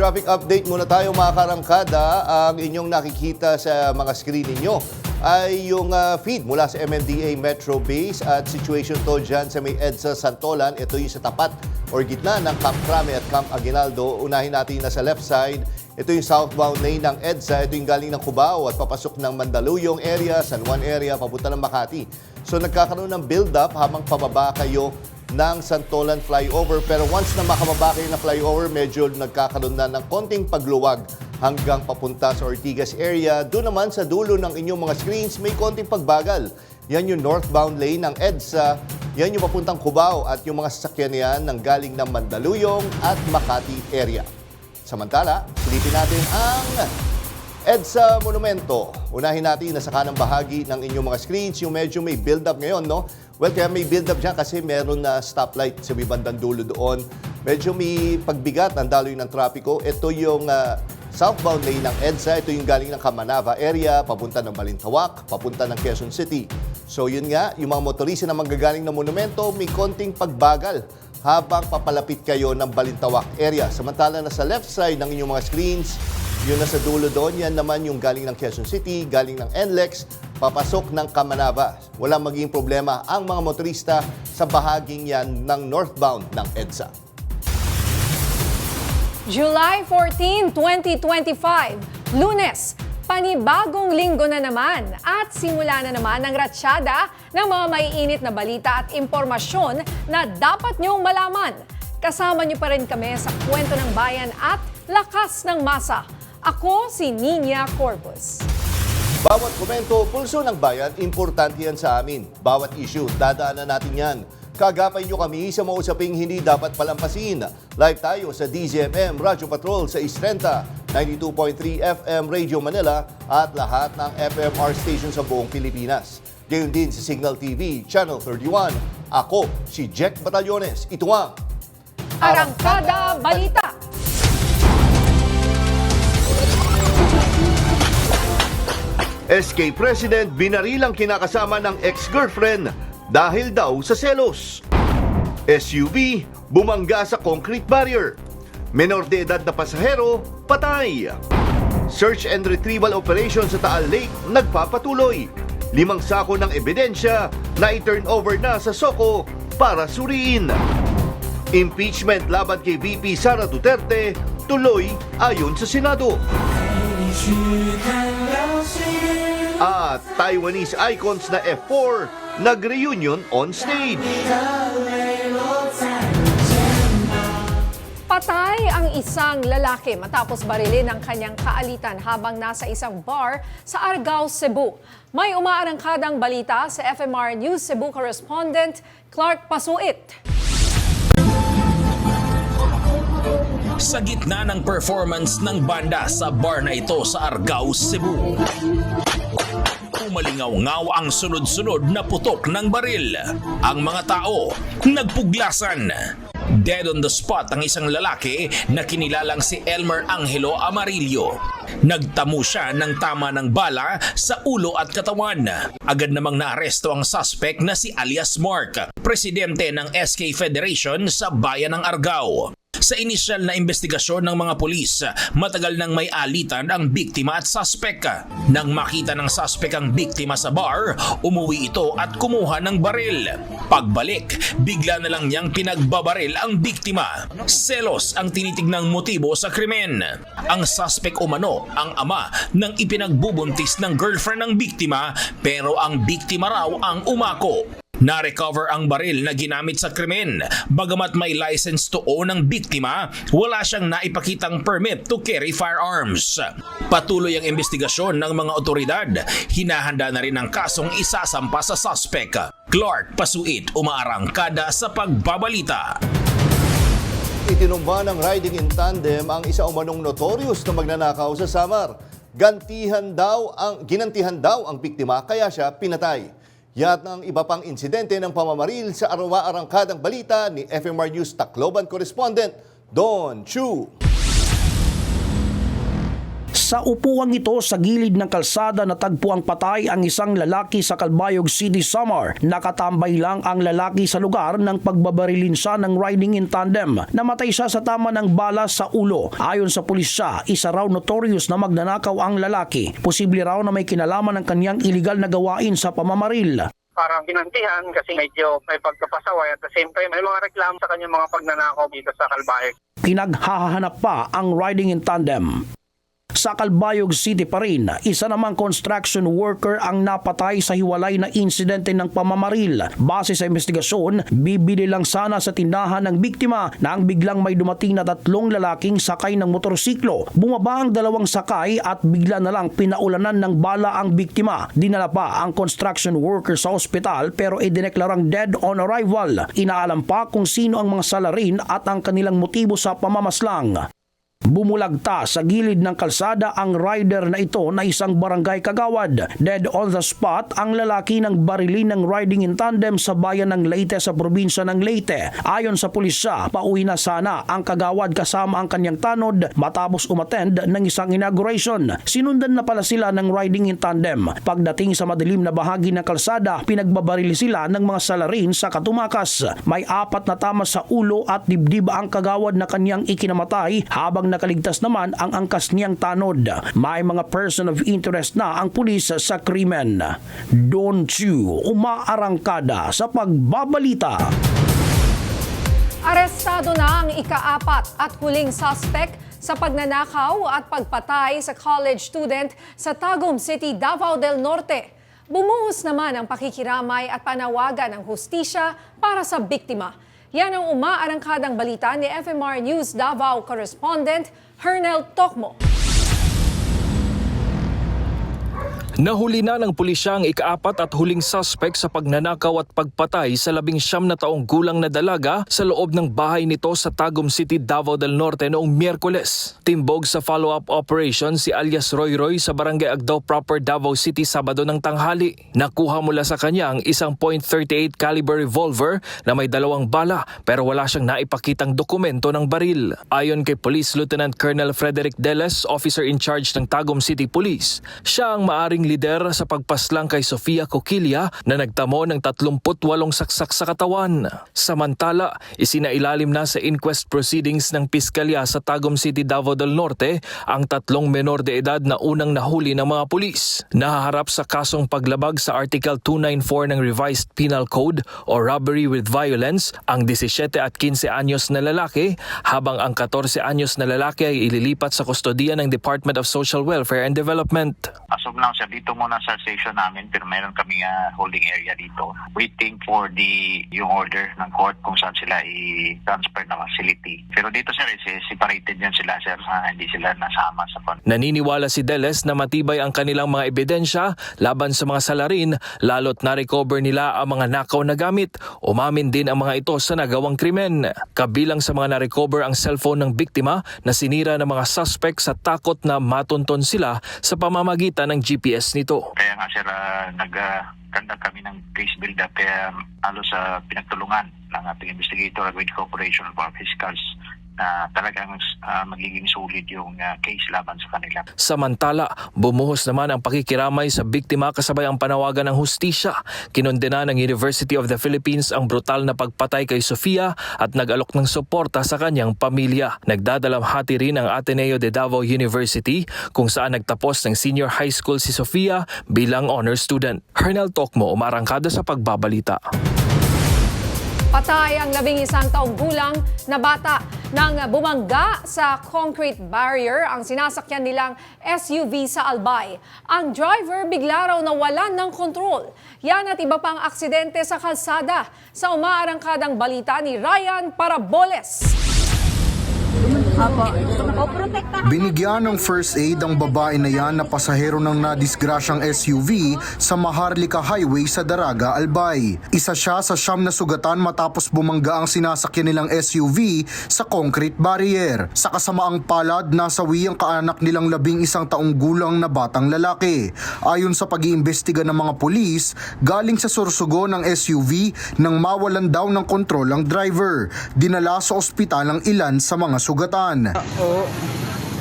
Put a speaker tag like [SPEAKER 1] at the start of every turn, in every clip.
[SPEAKER 1] traffic update muna tayo mga karangkada. Ang inyong nakikita sa mga screen ninyo ay yung feed mula sa MMDA Metro Base at situation to dyan sa may EDSA Santolan. Ito yung sa tapat or gitna ng Camp Crame at Camp Aguinaldo. Unahin natin na sa left side. Ito yung southbound lane ng EDSA. Ito yung galing ng Cubao at papasok ng Mandaluyong area, San Juan area, papunta ng Makati. So nagkakaroon ng build-up habang pababa kayo ng Santolan flyover. Pero once na makababa kayo ng flyover, medyo nagkakaroon na ng konting pagluwag hanggang papunta sa Ortigas area. Doon naman sa dulo ng inyong mga screens, may konting pagbagal. Yan yung northbound lane ng EDSA. Yan yung papuntang Cubao at yung mga sasakyan yan ng galing ng Mandaluyong at Makati area. Samantala, silipin natin ang EDSA Monumento. Unahin natin na sa kanang bahagi ng inyong mga screens, yung medyo may build-up ngayon, no? Well, kaya may build-up dyan kasi meron na stoplight sa may bandang dulo doon. Medyo may pagbigat ang daloy ng trapiko. Ito yung southbound lane ng EDSA. Ito yung galing ng Kamanava area, papunta ng Balintawak, papunta ng Quezon City. So yun nga, yung mga motorista na manggagaling ng monumento, may konting pagbagal habang papalapit kayo ng Balintawak area. Samantala na sa left side ng inyong mga screens, yun na sa dulo doon, yan naman yung galing ng Quezon City, galing ng NLEX, papasok ng Kamanava. Walang magiging problema ang mga motorista sa bahaging yan ng northbound ng EDSA.
[SPEAKER 2] July 14, 2025, Lunes, panibagong linggo na naman at simula na naman ang ratsyada ng mga maiinit na balita at impormasyon na dapat niyong malaman. Kasama niyo pa rin kami sa Kwento ng Bayan at Lakas ng Masa. Ako si Nina Corpus.
[SPEAKER 1] Bawat komento, pulso ng bayan, importante yan sa amin. Bawat issue, dadaanan natin yan. Kagapay nyo kami sa mga usaping hindi dapat palampasin. Live tayo sa DZMM Radyo Patrol sa Istrenta, 92.3 FM Radio Manila at lahat ng FMR stations sa buong Pilipinas. Gayon din sa Signal TV, Channel 31. Ako, si Jack Batallones. Ito ang
[SPEAKER 2] Arangkada Balita.
[SPEAKER 1] SK President binarilang kinakasama ng ex-girlfriend dahil daw sa selos. SUV bumangga sa concrete barrier. Menor de edad na pasahero patay. Search and retrieval operation sa Taal Lake nagpapatuloy. 5 sako ng ebidensya na i-turn over na sa SOCO para suriin. Impeachment laban kay VP Sara Duterte tuloy ayon sa Senado. At Taiwanese icons na F4 nag-reunion on stage.
[SPEAKER 2] Patay ang isang lalaki matapos barilin ang kanyang kaalitan habang nasa isang bar sa Argao, Cebu. May umaarangkadang balita sa FMR News Cebu correspondent Clark Pasuit.
[SPEAKER 3] Sa gitna ng performance ng banda sa bar na ito sa Argao, Cebu, umalingaw-ngaw ang sunod-sunod na putok ng baril. Ang mga tao nagpuglasan. Dead on the spot ang isang lalaki na kinilalang si Elmer Angelo Amarillo. Nagtamo siya ng tama ng bala sa ulo at katawan. Agad namang naaresto ang suspect na si alias Mark, presidente ng SK Federation sa bayan ng Argao. Sa inisyal na investigasyon ng mga pulis, matagal nang may alitan ang biktima at suspect. Nang makita ng suspect ang biktima sa bar, umuwi ito at kumuha ng baril. Pagbalik, bigla na lang niyang pinagbabaril ang biktima. Selos ang tinitignang motibo sa krimen. Ang suspect umano ang ama ng ipinagbubuntis ng girlfriend ng biktima, pero ang biktima raw ang umako. Na-recover ang baril na ginamit sa krimen. Bagamat may license to own ng biktima, wala siyang naipakitang permit to carry firearms. Patuloy ang investigasyon ng mga otoridad. Hinahanda na rin ang kasong isasampa sa suspect. Clark Pasuit, umaarangkada sa pagbabalita.
[SPEAKER 1] Itinumba ng riding in tandem ang isa umanong notorious na magnanakaw sa Samar. Ginantihan daw ang biktima kaya siya pinatay. Yat ng iba pang insidente ng pamamaril sa araw-arangkadang balita ni FMR News Tacloban correspondent Don Chu.
[SPEAKER 4] Sa upuang ito sa gilid ng kalsada natagpuang patay ang isang lalaki sa Calbayog City, Samar. Nakatambay lang ang lalaki sa lugar ng pagbabarilin siya ng riding in tandem. Namatay siya sa tama ng bala sa ulo. Ayon sa pulisya, isa raw notorious na magnanakaw ang lalaki. Posible raw na may kinalaman ng kanyang iligal na gawain sa pamamaril.
[SPEAKER 5] Parang ginantihan kasi medyo may pagkapasaway at the same time may mga reklamo sa kanyang mga pagnanakaw dito sa Calbayog.
[SPEAKER 4] Pinaghahanap pa ang riding in tandem. Sa Calbayog City pa rin, isa namang construction worker ang napatay sa hiwalay na insidente ng pamamaril. Base sa investigasyon, bibili lang sana sa tindahan ng biktima nang biglang may dumating na 3 lalaking sakay ng motorsiklo. Bumaba ang 2 sakay at bigla na lang pinaulanan ng bala ang biktima. Dinala pa ang construction worker sa ospital pero idineklarang dead on arrival. Inaalam pa kung sino ang mga salarin at ang kanilang motibo sa pamamaslang. Bumulagta sa gilid ng kalsada ang rider na ito na isang barangay kagawad. Dead on the spot ang lalaki ng barilin ng riding in tandem sa bayan ng Leyte sa probinsya ng Leyte. Ayon sa pulisya, pauwi na sana ang kagawad kasama ang kanyang tanod matapos umattend ng isang inauguration. Sinundan na pala sila ng riding in tandem. Pagdating sa madilim na bahagi ng kalsada, pinagbabarili sila ng mga salarin sa katumakas. May 4 na tama sa ulo at dibdib ang kagawad na kanyang ikinamatay habang nakaligtas naman ang angkas niyang tanod. May mga person of interest na ang pulis sa krimen. Don Chu, umaarangkada sa pagbabalita.
[SPEAKER 2] Arestado na ang ika-4 at huling suspect sa pagnanakaw at pagpatay sa college student sa Tagum City, Davao del Norte. Bumuhos naman ang pakikiramay at panawagan ng hustisya para sa biktima. Yan ang umaarangkadang balita ni FMR News Davao correspondent Hernel Tokmo.
[SPEAKER 6] Nahuli na ng pulisya ang ika-4 at huling suspect sa pagnanakaw at pagpatay sa 19 na taong gulang na dalaga sa loob ng bahay nito sa Tagum City, Davao del Norte noong Miyerkules. Timbog sa follow-up operation si alias Roy Roy sa Barangay Agdao Proper, Davao City, Sabado ng tanghali. Nakuha mula sa kanya ang isang .38 caliber revolver na may 2 bala pero wala siyang naipakitang dokumento ng baril. Ayon kay Police Lieutenant Colonel Frederick Deles, officer in charge ng Tagum City Police, siya ang maaring lider sa pagpaslang kay Sofia Coquilla na nagtamo ng 38 saksak sa katawan. Samantala, isinailalim na sa inquest proceedings ng Piskalya sa Tagum City, Davao del Norte ang 3 menor de edad na unang nahuli ng mga pulis. Nahaharap sa kasong paglabag sa Article 294 ng Revised Penal Code o Robbery with Violence ang 17 at 15 anyos na lalaki habang ang 14 anyos na lalaki ay ililipat sa kustodiya ng Department of Social Welfare and Development.
[SPEAKER 7] As of now, sir, dito muna sa station namin pero mayroon kami holding area dito waiting for yung order ng court kung saan sila i-transfer na facility. Pero dito, sir, separated yan sila, sir, hindi sila nasama sa
[SPEAKER 6] Naniniwala si Deles na matibay ang kanilang mga ebidensya laban sa mga salarin lalo't na-recover nila ang mga nakaw na gamit. Umamin din ang mga ito sa nagawang krimen. Kabilang sa mga na-recover ang cellphone ng biktima na sinira ng mga suspect sa takot na matunton sila sa pamamagitan ng GPS nito.
[SPEAKER 7] Kaya nga, sir, nagkanda kami ng case build-up kaya halos sa pinagtulungan ng ating investigator with cooperation of our fiscals na talagang magiging solid yung case laban sa kanila.
[SPEAKER 6] Samantala, bumuhos naman ang pakikiramay sa biktima kasabay ang panawagan ng hustisya. Kinondena ng University of the Philippines ang brutal na pagpatay kay Sofia at nag-alok ng suporta sa kanyang pamilya. Nagdadalamhati rin ang Ateneo de Davao University kung saan nagtapos ng senior high school si Sofia bilang honor student. Hernel Tokmo, umarangkada sa pagbabalita.
[SPEAKER 2] Patay ang 11 taong gulang na bata nang bumangga sa concrete barrier ang sinasakyan nilang SUV sa Albay. Ang driver bigla raw nawalan ng kontrol. Yan at iba pang aksidente sa kalsada sa umaarangkadang balita ni Ryan Paraboles.
[SPEAKER 8] Binigyan ng first aid ang babae na yan na pasahero ng nadisgrasyang SUV sa Maharlika Highway sa Daraga, Albay. Isa siya sa 9 na sugatan matapos bumangga ang sinasakyan nilang SUV sa concrete barrier. Sa kasamaang palad, nasawi ang kaanak nilang 11 taong gulang na batang lalaki. Ayon sa pag-iimbestiga ng mga pulis, galing sa Sorsogon ng SUV nang mawalan daw ng kontrol ang driver. Dinala sa ospital ang ilan sa mga sugatan.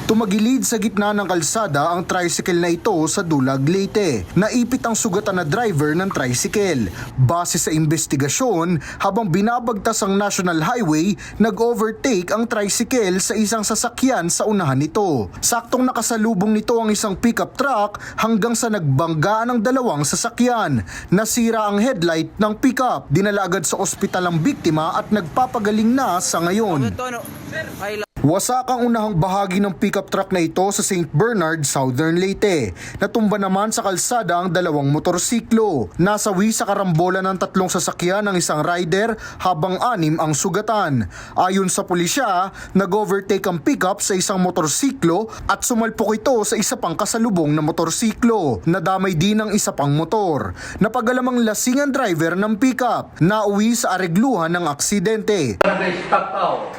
[SPEAKER 8] Tumagilid sa gitna ng kalsada ang tricycle na ito sa Dulag, Leyte. Naipit ang sugatan na driver ng tricycle. Base sa investigasyon, habang binabagtas ang National Highway, nag-overtake ang tricycle sa isang sasakyan sa unahan nito. Saktong nakasalubong nito ang isang pickup truck hanggang sa nagbanggaan ang dalawang sasakyan. Nasira ang headlight ng pickup. Dinala agad sa ospital ang biktima at nagpapagaling na sa ngayon. Wasak ang unahang bahagi ng pickup truck na ito sa St. Bernard, Southern Leyte. Natumba naman sa kalsada ang dalawang motorsiklo. Nasawi sa karambola ng tatlong sasakyan ng isang rider habang 6 ang sugatan. Ayon sa pulisya, nag-overtake ang pickup sa isang motorsiklo at sumalpok ito sa isa pang kasalubong na motorsiklo. Nadamay din ang isa pang motor. Napagalamang lasing ang driver ng pickup. Nauwi sa aregluhan ng aksidente.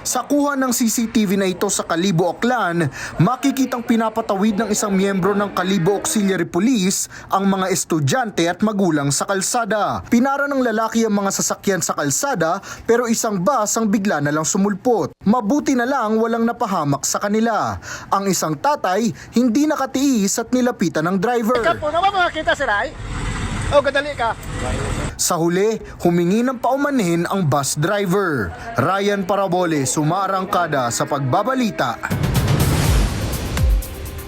[SPEAKER 8] Sa kuha ng CCTV na ito sa Kalibo, Aklan, makikitang pinapatawid ng isang miyembro ng Kalibo Auxiliary Police ang mga estudyante at magulang sa kalsada. Pinara ng lalaki ang mga sasakyan sa kalsada pero isang bus ang bigla na lang sumulpot. Mabuti na lang walang napahamak sa kanila. Ang isang tatay hindi nakatiis at nilapitan ng driver. Sa huli, humingi ng paumanhin ang bus driver. Ryan Parabole, sumarangkada sa pagbabalita.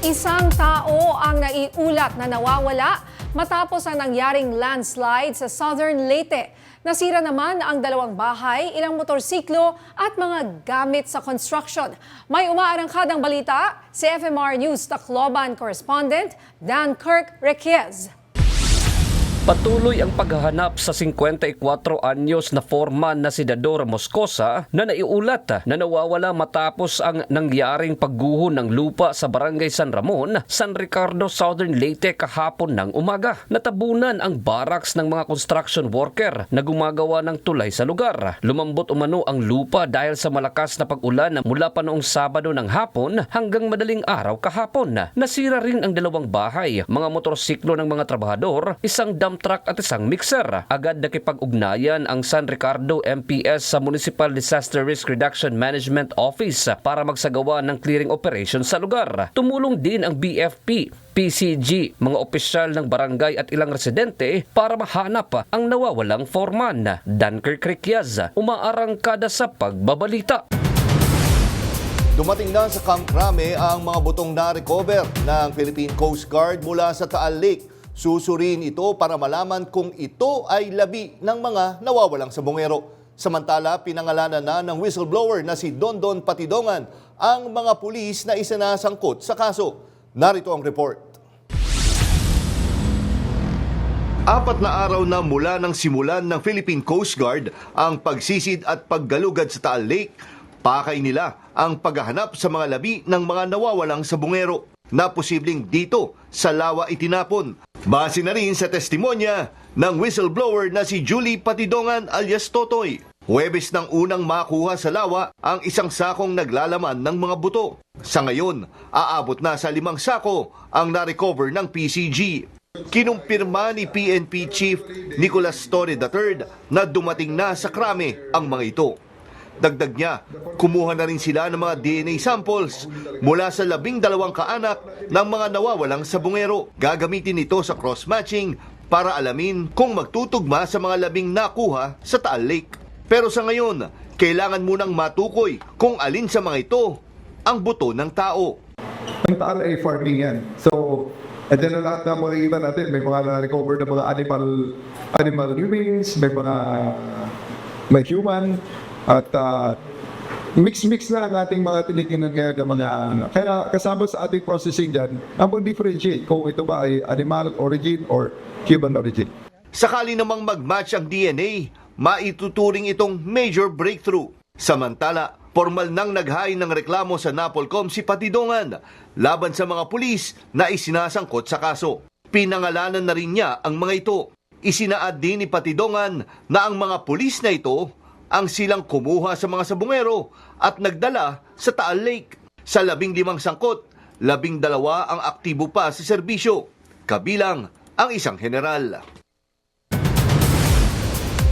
[SPEAKER 2] Isang tao ang naiulat na nawawala matapos ang nangyaring landslide sa Southern Leyte. Nasira naman ang 2 bahay, ilang motorsiklo at mga gamit sa construction. May umaarangkadang balita si FMR News Tacloban correspondent Dan Kirk Requez.
[SPEAKER 9] Patuloy ang paghahanap sa 54 anyos na foreman na si Dador Moscosa na naiulat na nawawala matapos ang nangyaring pagguho ng lupa sa Barangay San Ramon, San Ricardo, Southern Leyte kahapon ng umaga. Natabunan ang barracks ng mga construction worker na gumagawa ng tulay sa lugar. Lumambot umano ang lupa dahil sa malakas na pag-ulan mula pa noong Sabado ng hapon hanggang madaling araw kahapon. Nasira rin ang 2 bahay, mga motorsiklo ng mga trabahador, isang dump truck at isang mixer. Agad nakipag-ugnayan ang San Ricardo MPS sa Municipal Disaster Risk Reduction Management Office para magsagawa ng clearing operation sa lugar. Tumulong din ang BFP, PCG, mga opisyal ng barangay at ilang residente para mahanap ang nawawalang foreman. Dan Kirk Requez, umaarangkada sa pagbabalita.
[SPEAKER 1] Dumating na sa Camp Crame ang mga butong na-recover ng Philippine Coast Guard mula sa Taal Lake. Susurin ito para malaman kung ito ay labi ng mga nawawalang sabongero. Samantala, pinangalanan na ng whistleblower na si Dondon Patidongan ang mga pulis na isinasangkot sa kaso. Narito ang report. 4 na araw na mula ng simulan ng Philippine Coast Guard ang pagsisid at paggalugad sa Taal Lake. Pakay nila ang paghahanap sa mga labi ng mga nawawalang sabongero na posibleng dito sa lawa itinapon. Base na rin sa testimonya ng whistleblower na si Julie Patidongan alias Totoy. Huwebes nang unang makuha sa lawa ang isang sakong naglalaman ng mga buto. Sa ngayon, aabot na sa 5 sako ang na-recover ng PCG. Kinumpirma ni PNP Chief Nicolas Torre III na dumating na sa Crame ang mga ito. Dagdag niya, kumuha na rin sila ng mga DNA samples mula sa 12 kaanak ng mga nawawalang sabongero. Gagamitin ito sa cross-matching para alamin kung magtutugma sa mga labing nakuha sa Taal Lake. Pero sa ngayon, kailangan munang matukoy kung alin sa mga ito ang buto ng tao.
[SPEAKER 10] Ang Taal ay farming yan. So, and then lahat na makikita natin, may mga na-recover na mga animal remains, may human, at mix na ang ating mga tinitingnan ngayon ng mga Kaya kasama sa ating processing dyan, ang mag-differentiate kung ito ba ay animal origin or human origin.
[SPEAKER 1] Sakali namang mag-match ang DNA, maituturing itong major breakthrough. Samantala, formal nang naghain ng reklamo sa NAPOLCOM si Patidongan laban sa mga pulis na isinasangkot sa kaso. Pinangalanan na rin niya ang mga ito. Isinaad din ni Patidongan na ang mga pulis na ito ang silang kumuha sa mga sabongero at nagdala sa Taal Lake. Sa 15 sangkot, 12 ang aktibo pa sa serbisyo, kabilang ang isang general.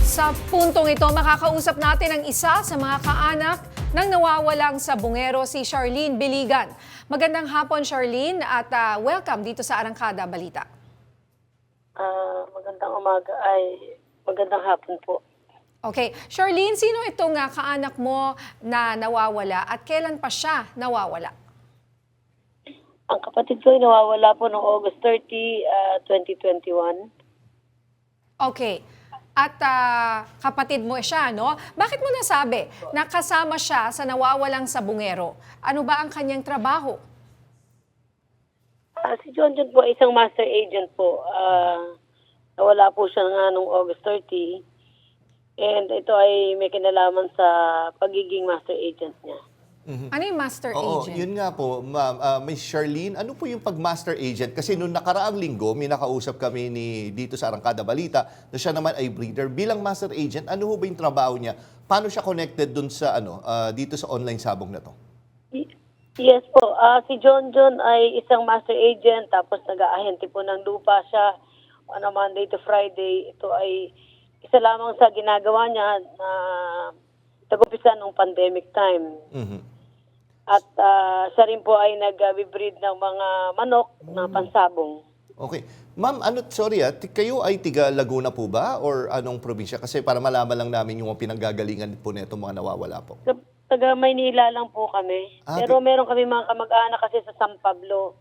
[SPEAKER 2] Sa puntong ito, makakausap natin ang isa sa mga kaanak ng nawawalang sabungero si Charlene Biligan. Magandang hapon, Charlene, at welcome dito sa Arangkada Balita.
[SPEAKER 11] Magandang umaga magandang hapon po.
[SPEAKER 2] Okay. Charlene, sino itong kaanak mo na nawawala at kailan pa siya nawawala?
[SPEAKER 11] Ang kapatid ko ay nawawala po noong August 30, 2021.
[SPEAKER 2] Okay. At kapatid mo siya, no? Bakit mo nasabi na kasama siya sa nawawalang sabungero? Ano ba ang kanyang trabaho?
[SPEAKER 11] Si John po ay isang master agent po. Nawala po siya noong August 30. And ito ay may kinalaman sa pagiging master agent niya.
[SPEAKER 2] Ano yung master
[SPEAKER 1] Oo,
[SPEAKER 2] agent?
[SPEAKER 1] yun nga po, ma'am. Miss Charlene, ano po yung pag-master agent? Kasi noong nakaraang linggo, may nakausap kami dito sa Arangkada Balita na siya naman ay breeder. Bilang master agent, ano ho ba yung trabaho niya? Paano siya connected dun sa dito sa online sabong na to?
[SPEAKER 11] Yes po. Si John ay isang master agent tapos nag-aahente po ng lupa siya on a Monday to Friday. Ito ay isa lamang sa ginagawa niya na tag-upisa nung pandemic time. At siya rin po ay nag-breed ng mga manok na pansabong.
[SPEAKER 1] Okay. Ma'am, kayo ay tiga Laguna po ba? Or anong probinsya? Kasi para malaman lang namin yung pinanggagalingan po na itong mga nawawala po.
[SPEAKER 11] Taga Maynila lang po kami. Pero meron kami mga kamag-anak kasi sa San Pablo.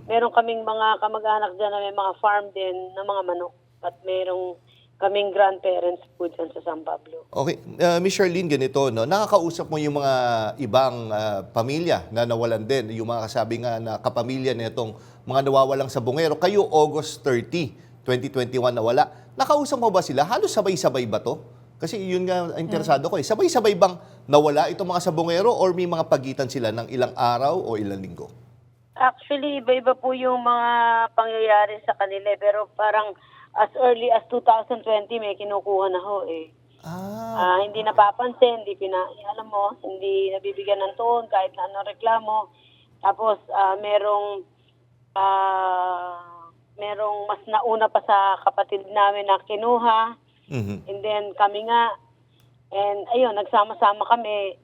[SPEAKER 11] Meron kaming mga kamag-anak dyan na may mga farm din ng mga manok. At merong kaming grandparents po dyan sa San Pablo.
[SPEAKER 1] Okay. Miss Charlene, ganito, no? Nakakausap mo yung mga ibang pamilya na nawalan din. Yung mga kasabi nga na kapamilya nitong mga nawawalang sabungero. Kayo, August 30, 2021 nawala. Nakausap mo ba sila? Halos sabay-sabay ba to? Kasi yun nga interesado ko eh. Sabay-sabay bang nawala itong mga sabungero or may mga pagitan sila ng ilang araw o ilang linggo?
[SPEAKER 11] Actually, iba-iba po yung mga pangyayari sa kanila. Pero parang as early as 2020 may kinukuha na ho eh. Hindi napapansin, alam mo, hindi nabibigyan ng tuon kahit na anong reklamo. Tapos merong mas nauna pa sa kapatid namin na kinuha. And then kami nga, and ayun, nagsama-sama kami.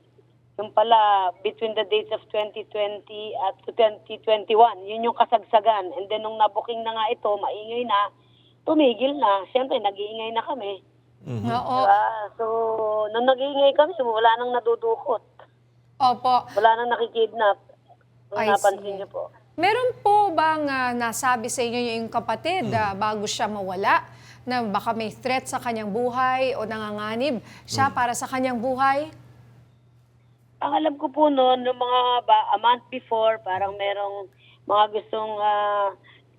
[SPEAKER 11] Yung pala, between the dates of 2020 at 2021, yun yung kasagsagan. And then nung nabuking na nga ito, maingay na, tumigil na. Siyempre, nag-iingay na kami.
[SPEAKER 2] Oo.
[SPEAKER 11] Diba? So, nung nag-iingay kami, wala nang nadudukot.
[SPEAKER 2] Opo.
[SPEAKER 11] Wala nang nakikidnap. Kung
[SPEAKER 2] I
[SPEAKER 11] napansin
[SPEAKER 2] see.
[SPEAKER 11] niyo po.
[SPEAKER 2] Meron po bang nasabi sa inyo yung kapatid bago siya mawala na baka may threat sa kanyang buhay o nanganganib siya para sa kanyang buhay?
[SPEAKER 11] Ang alam ko po noon, a month before, parang merong mga gustong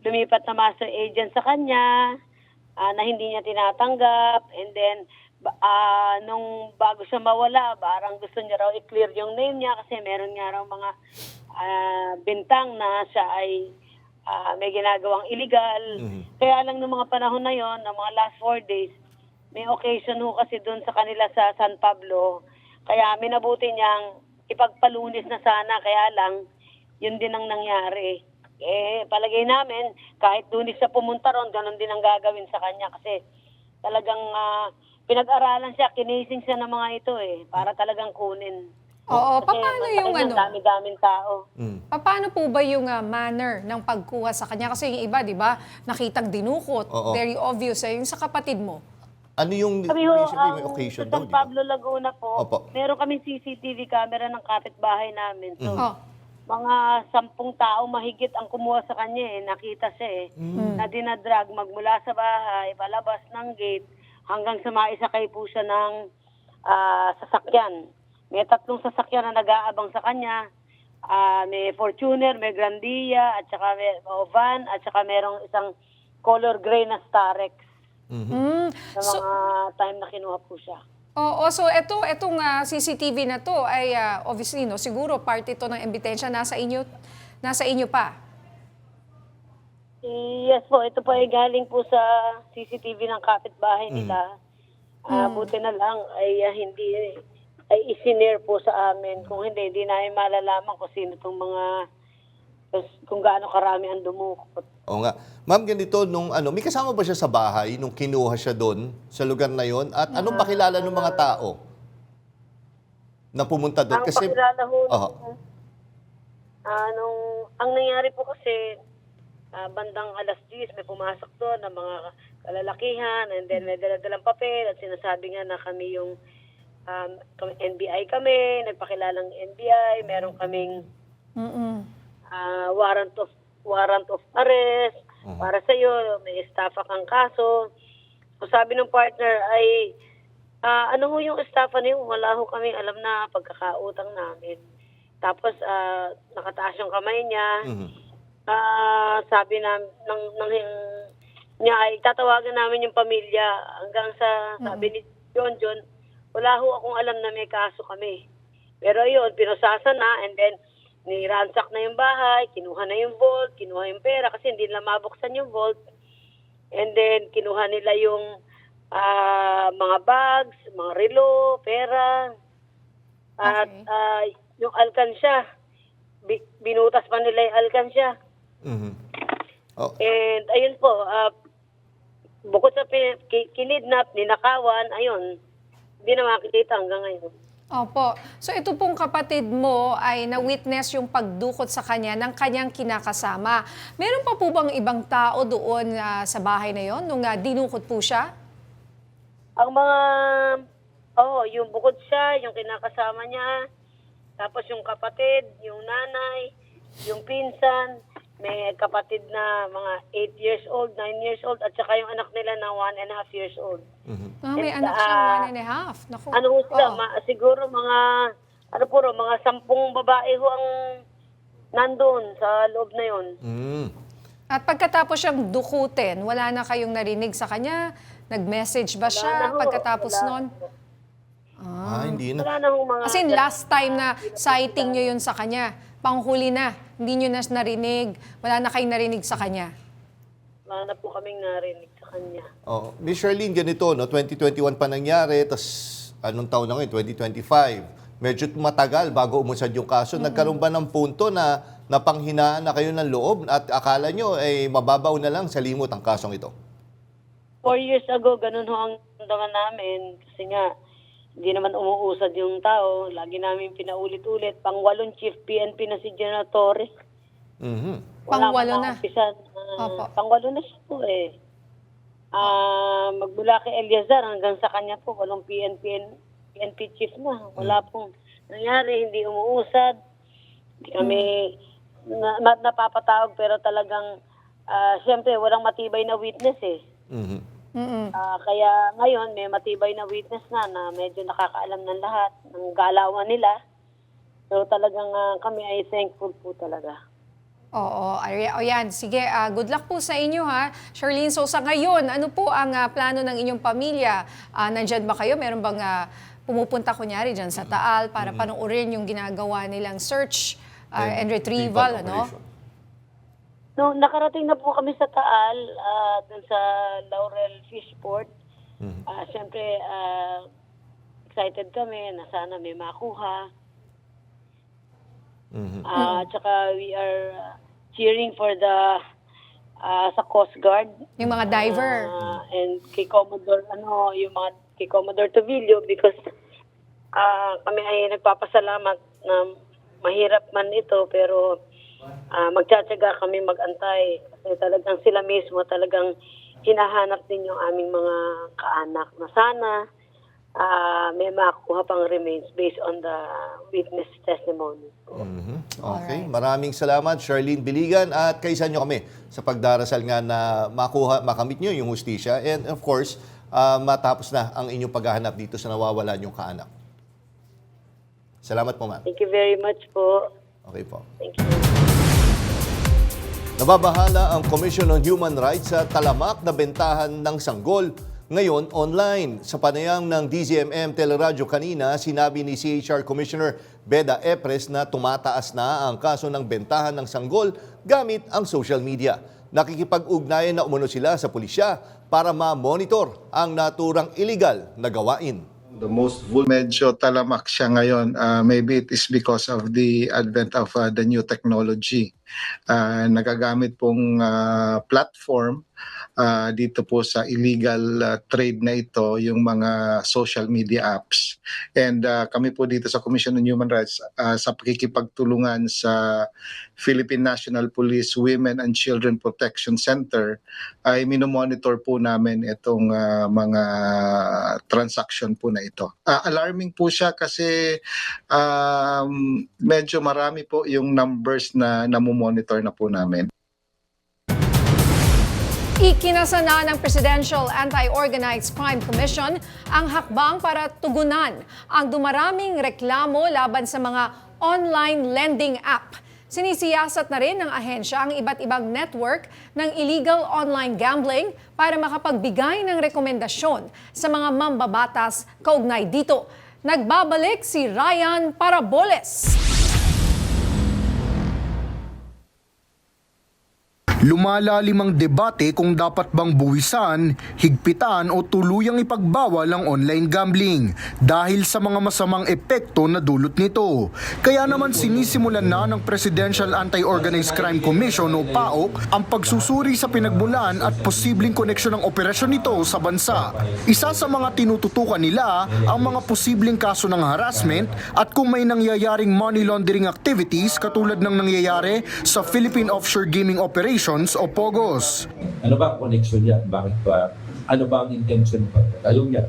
[SPEAKER 11] lumipat na master agent sa kanya na hindi niya tinatanggap. And then, nung bago siya mawala, parang gusto niya raw i-clear yung name niya kasi meron nga raw mga bintang na siya ay may ginagawang illegal. Kaya lang ng mga panahon na yon, ng mga last 4 days, may occasion ho kasi doon sa kanila sa San Pablo. Kaya minabuti niyang ipagpalunis na sana, kaya lang, yun din ang nangyari. Palagay namin, kahit doon siya pumunta ron, ganun din ang gagawin sa kanya kasi talagang pinag-aralan siya, kinising siya ng mga ito para talagang kunin.
[SPEAKER 2] Oo,
[SPEAKER 11] Kasi
[SPEAKER 2] paano yung
[SPEAKER 11] dami-daming tao.
[SPEAKER 2] Paano po ba yung manner ng pagkuha sa kanya? Kasi yung iba, di ba, nakitang dinukot,
[SPEAKER 1] Oo.
[SPEAKER 2] very obvious. Yung sa kapatid mo?
[SPEAKER 1] Ano yung
[SPEAKER 11] Kami ho,
[SPEAKER 1] may occasion
[SPEAKER 11] sa
[SPEAKER 1] daw,
[SPEAKER 11] San
[SPEAKER 1] di ba?
[SPEAKER 11] Pablo, Laguna po,
[SPEAKER 1] Opo.
[SPEAKER 11] meron kaming CCTV camera ng kapitbahay namin. So,
[SPEAKER 2] Oh.
[SPEAKER 11] mga 10 tao mahigit ang kumuha sa kanya nakita siya na dinadrag magmula sa bahay, palabas ng gate, hanggang sa maisakay po siya ng sasakyan. May 3 sasakyan na nag-aabang sa kanya. May Fortuner, may Grandia, at saka may van, at saka merong isang color gray na Starex. Sa mga time na kinuha po siya.
[SPEAKER 2] Oo, so etong CCTV na to ay obviously siguro part ito ng ebidensya nasa inyo pa.
[SPEAKER 11] Yes po, ito po ay galing po sa CCTV ng kapitbahay nila. Buti na lang ay hindi ay isinare po sa amin. Kung hindi namin malalaman kung sino itong kung gaano karami ang dumukot.
[SPEAKER 1] Oo nga. Ma'am, ganito, may kasama ba siya sa bahay nung kinuha siya doon sa lugar na yon? At anong pakilala ng mga tao na pumunta doon?
[SPEAKER 11] Ang
[SPEAKER 1] Kasi,
[SPEAKER 11] pakilala ho,
[SPEAKER 1] Oo.
[SPEAKER 11] ang nangyari po kasi, bandang alas 10, may pumasok doon ng mga kalalakihan, and then may daladalang papel at sinasabi nga na kami yung NBI kami, nagpakilalang NBI, meron kaming warrant of arrest para sa iyo, may estafa kang kaso. So sabi ng partner ay ano ho yung estafa niyo? Wala ho kaming alam na pagkakautang namin. Tapos nakataas yung kamay niya. Sabi na niya ay tatawagan namin yung pamilya hanggang sa sabi ni John, wala ho akong alam na may kaso kami. Pero yun, pinusasa na, and then niransak na yung bahay, kinuha na yung vault, kinuha yung pera kasi hindi nila mabuksan yung vault. And then kinuha nila yung mga bags, mga relo, pera. At yung alkansya, binutas pa nila yung alkansya. And ayun po, bukod sa kinidnap, ninakawan, ayun, hindi na makikita hanggang ngayon.
[SPEAKER 2] Opo. So ito pong kapatid mo ay na-witness yung pagdukot sa kanya ng kanyang kinakasama. Meron pa po bang ibang tao doon sa bahay na yon nung dinukot po siya?
[SPEAKER 11] Ang mga, yung bukod siya, yung kinakasama niya, tapos yung kapatid, yung nanay, yung pinsan, may kapatid na mga 8 years old, 9 years old, at saka yung anak nila na 1.5 years old.
[SPEAKER 2] May anak siyang 1.5. Naku.
[SPEAKER 11] Ano ho sila? Siguro mga, mga 10 babae ho ang nandun sa loob na yun.
[SPEAKER 2] At pagkatapos siyang dukutin, wala na kayong narinig sa kanya? Nag-message ba siya pagkatapos nun?
[SPEAKER 1] Hindi na.
[SPEAKER 11] Wala na hong mga...
[SPEAKER 2] As in, last time na sighting nyo yun sa kanya, panghuli na, hindi nyo na narinig, wala na kayong narinig sa kanya?
[SPEAKER 11] Wala na po kaming narinig sa kanya.
[SPEAKER 1] Miss Charlene, ganito, no? 2021 pa nangyari, tapos anong taon na ngayon? 2025. Medyo matagal bago umusad yung kaso. Nagkaroon ba ng punto na napanghinaan na kayo ng loob at akala nyo ay mababaw na lang sa limot ang kasong ito?
[SPEAKER 11] 4 years ago, ganun ho ang damdaman namin. Kasi nga, hindi naman umuusad yung tao. Lagi namin pinaulit-ulit. Pang-8 chief PNP na si General Torres.
[SPEAKER 2] Pang-8 na?
[SPEAKER 11] Pang-8 na siya po eh. Magmula kay Eliazar hanggang sa kanya po, walang PNP chief na. Wala pong nangyari, hindi umuusad. Hindi kami napapatawag pero talagang siyempre walang matibay na witness eh. Kaya ngayon may matibay na witness na medyo nakakaalam ng lahat ng galawan nila. So talagang kami ay thankful po talaga.
[SPEAKER 2] Oo, ayan. Sige, good luck po sa inyo ha. Charlene, so sa ngayon, ano po ang plano ng inyong pamilya? Nandyan ba kayo? Meron bang pumupunta kunyari dyan sa Taal para panoorin yung ginagawa nilang search and retrieval, ano?
[SPEAKER 11] No, nakarating na po kami sa Taal, dun sa Laurel Fishport. Siyempre, excited kami na sana may makuha. Tsaka we are cheering for the sa Coast Guard.
[SPEAKER 2] Yung mga diver.
[SPEAKER 11] And kay Commodore, kay Commodore Tovillo because kami ay nagpapasalamat na mahirap man ito pero magtsatsaga kami mag-antay kasi talagang sila mismo talagang hinahanap din yung aming mga kaanak na sana may makuha pang remains based on the witness testimony.
[SPEAKER 1] Okay, maraming salamat Charlene Biligan at kaisan nyo kami sa pagdarasal nga na makamit nyo yung hustisya and of course matapos na ang inyong paghahanap dito sa nawawala nyong kaanak. Salamat po, ma'am.
[SPEAKER 11] Thank you very much po.
[SPEAKER 1] Okay po.
[SPEAKER 11] Thank you.
[SPEAKER 1] Nababahala ang Commission on Human Rights sa talamak na bentahan ng sanggol. Ngayon, online. Sa panayam ng DZMM Teleradyo kanina, sinabi ni CHR Commissioner Beda Epres na tumataas na ang kaso ng bentahan ng sanggol gamit ang social media. Nakikipag-ugnayan na umano sila sa pulisya para ma-monitor ang naturang illegal na gawain.
[SPEAKER 12] Medyo talamak siya ngayon. Maybe it is because of the advent of the new technology. nagagamit pong platform dito po sa illegal trade na ito, yung mga social media apps. And kami po dito sa Commission on Human Rights sa pakikipagtulungan sa Philippine National Police Women and Children Protection Center ay minomonitor po namin itong mga transaction po na ito. Alarming po siya kasi medyo marami po yung numbers na namomonitor na po namin.
[SPEAKER 2] Ikinasa na ng Presidential Anti-Organized Crime Commission ang hakbang para tugunan ang dumaraming reklamo laban sa mga online lending app. Sinisiyasat na rin ng ahensya ang iba't ibang network ng illegal online gambling para makapagbigay ng rekomendasyon sa mga mambabatas kaugnay dito. Nagbabalik si Ryan Paraboles.
[SPEAKER 8] Lumalalim ang debate kung dapat bang buwisan, higpitan o tuluyang ipagbawal ang online gambling dahil sa mga masamang epekto na dulot nito. Kaya naman sinisimulan na ng Presidential Anti-Organized Crime Commission o PAOC ang pagsusuri sa pinagmulan at posibleng koneksyon ng operasyon nito sa bansa. Isa sa mga tinututukan nila ang mga posibleng kaso ng harassment at kung may nangyayaring money laundering activities katulad ng nangyayari sa Philippine Offshore Gaming Operations o POGOS.
[SPEAKER 13] Ano ba ang connection yan? Bakit ba? Ano ba ang intention pa? Talong yan.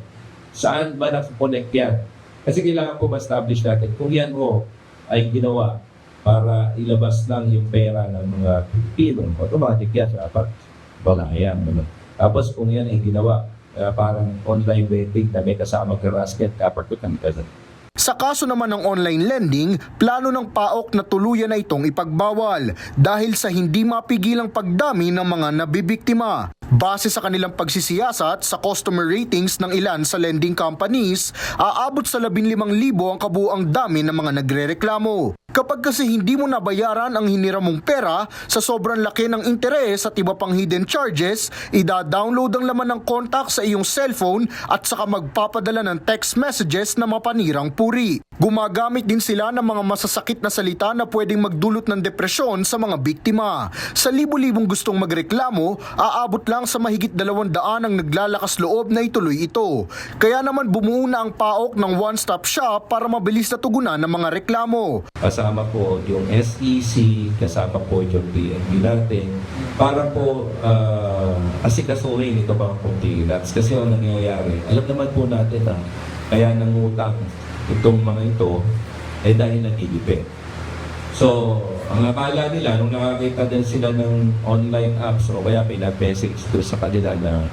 [SPEAKER 13] Saan ba nakakonect yan? Kasi kailangan po ma-establish natin kung yan mo ay ginawa para ilabas lang yung pera ng mga Pilipino. Automatic yan. Dapat balayan. Tapos kung yan ay ginawa parang online betting na may kasamang harassment, dapat ko kang present.
[SPEAKER 8] Sa kaso naman ng online lending, plano ng PAOK na tuluyan na itong ipagbawal dahil sa hindi mapigilang pagdami ng mga nabibiktima. Base sa kanilang pagsisiyasat sa customer ratings ng ilan sa lending companies, aabot sa 15,000 ang kabuuang dami ng mga nagrereklamo. Kapag kasi hindi mo nabayaran ang hiniram mong pera sa sobrang laki ng interes at iba pang hidden charges, ida-download ang laman ng contact sa iyong cellphone at saka magpapadala ng text messages na mapanirang puri. Gumagamit din sila ng mga masasakit na salita na pwedeng magdulot ng depresyon sa mga biktima. Sa libo-libong gustong magreklamo, aabot lang sa mahigit 200 ang naglalakas loob na ituloy ito. Kaya naman bumuo na ang PAOK ng one-stop shop para mabilis na tugunan ng mga reklamo.
[SPEAKER 13] Kasama po yung SEC, kasama po yung PNP natin, para po asikasuhin ito mga complainants. Kasi ang nangyayari, alam naman po natin na kaya nangutang itong mga ito ay dahil nag-ilipin. So, ang akala nila, nung nakakita din sila ng online apps o kaya pinag-message doon sa kanila na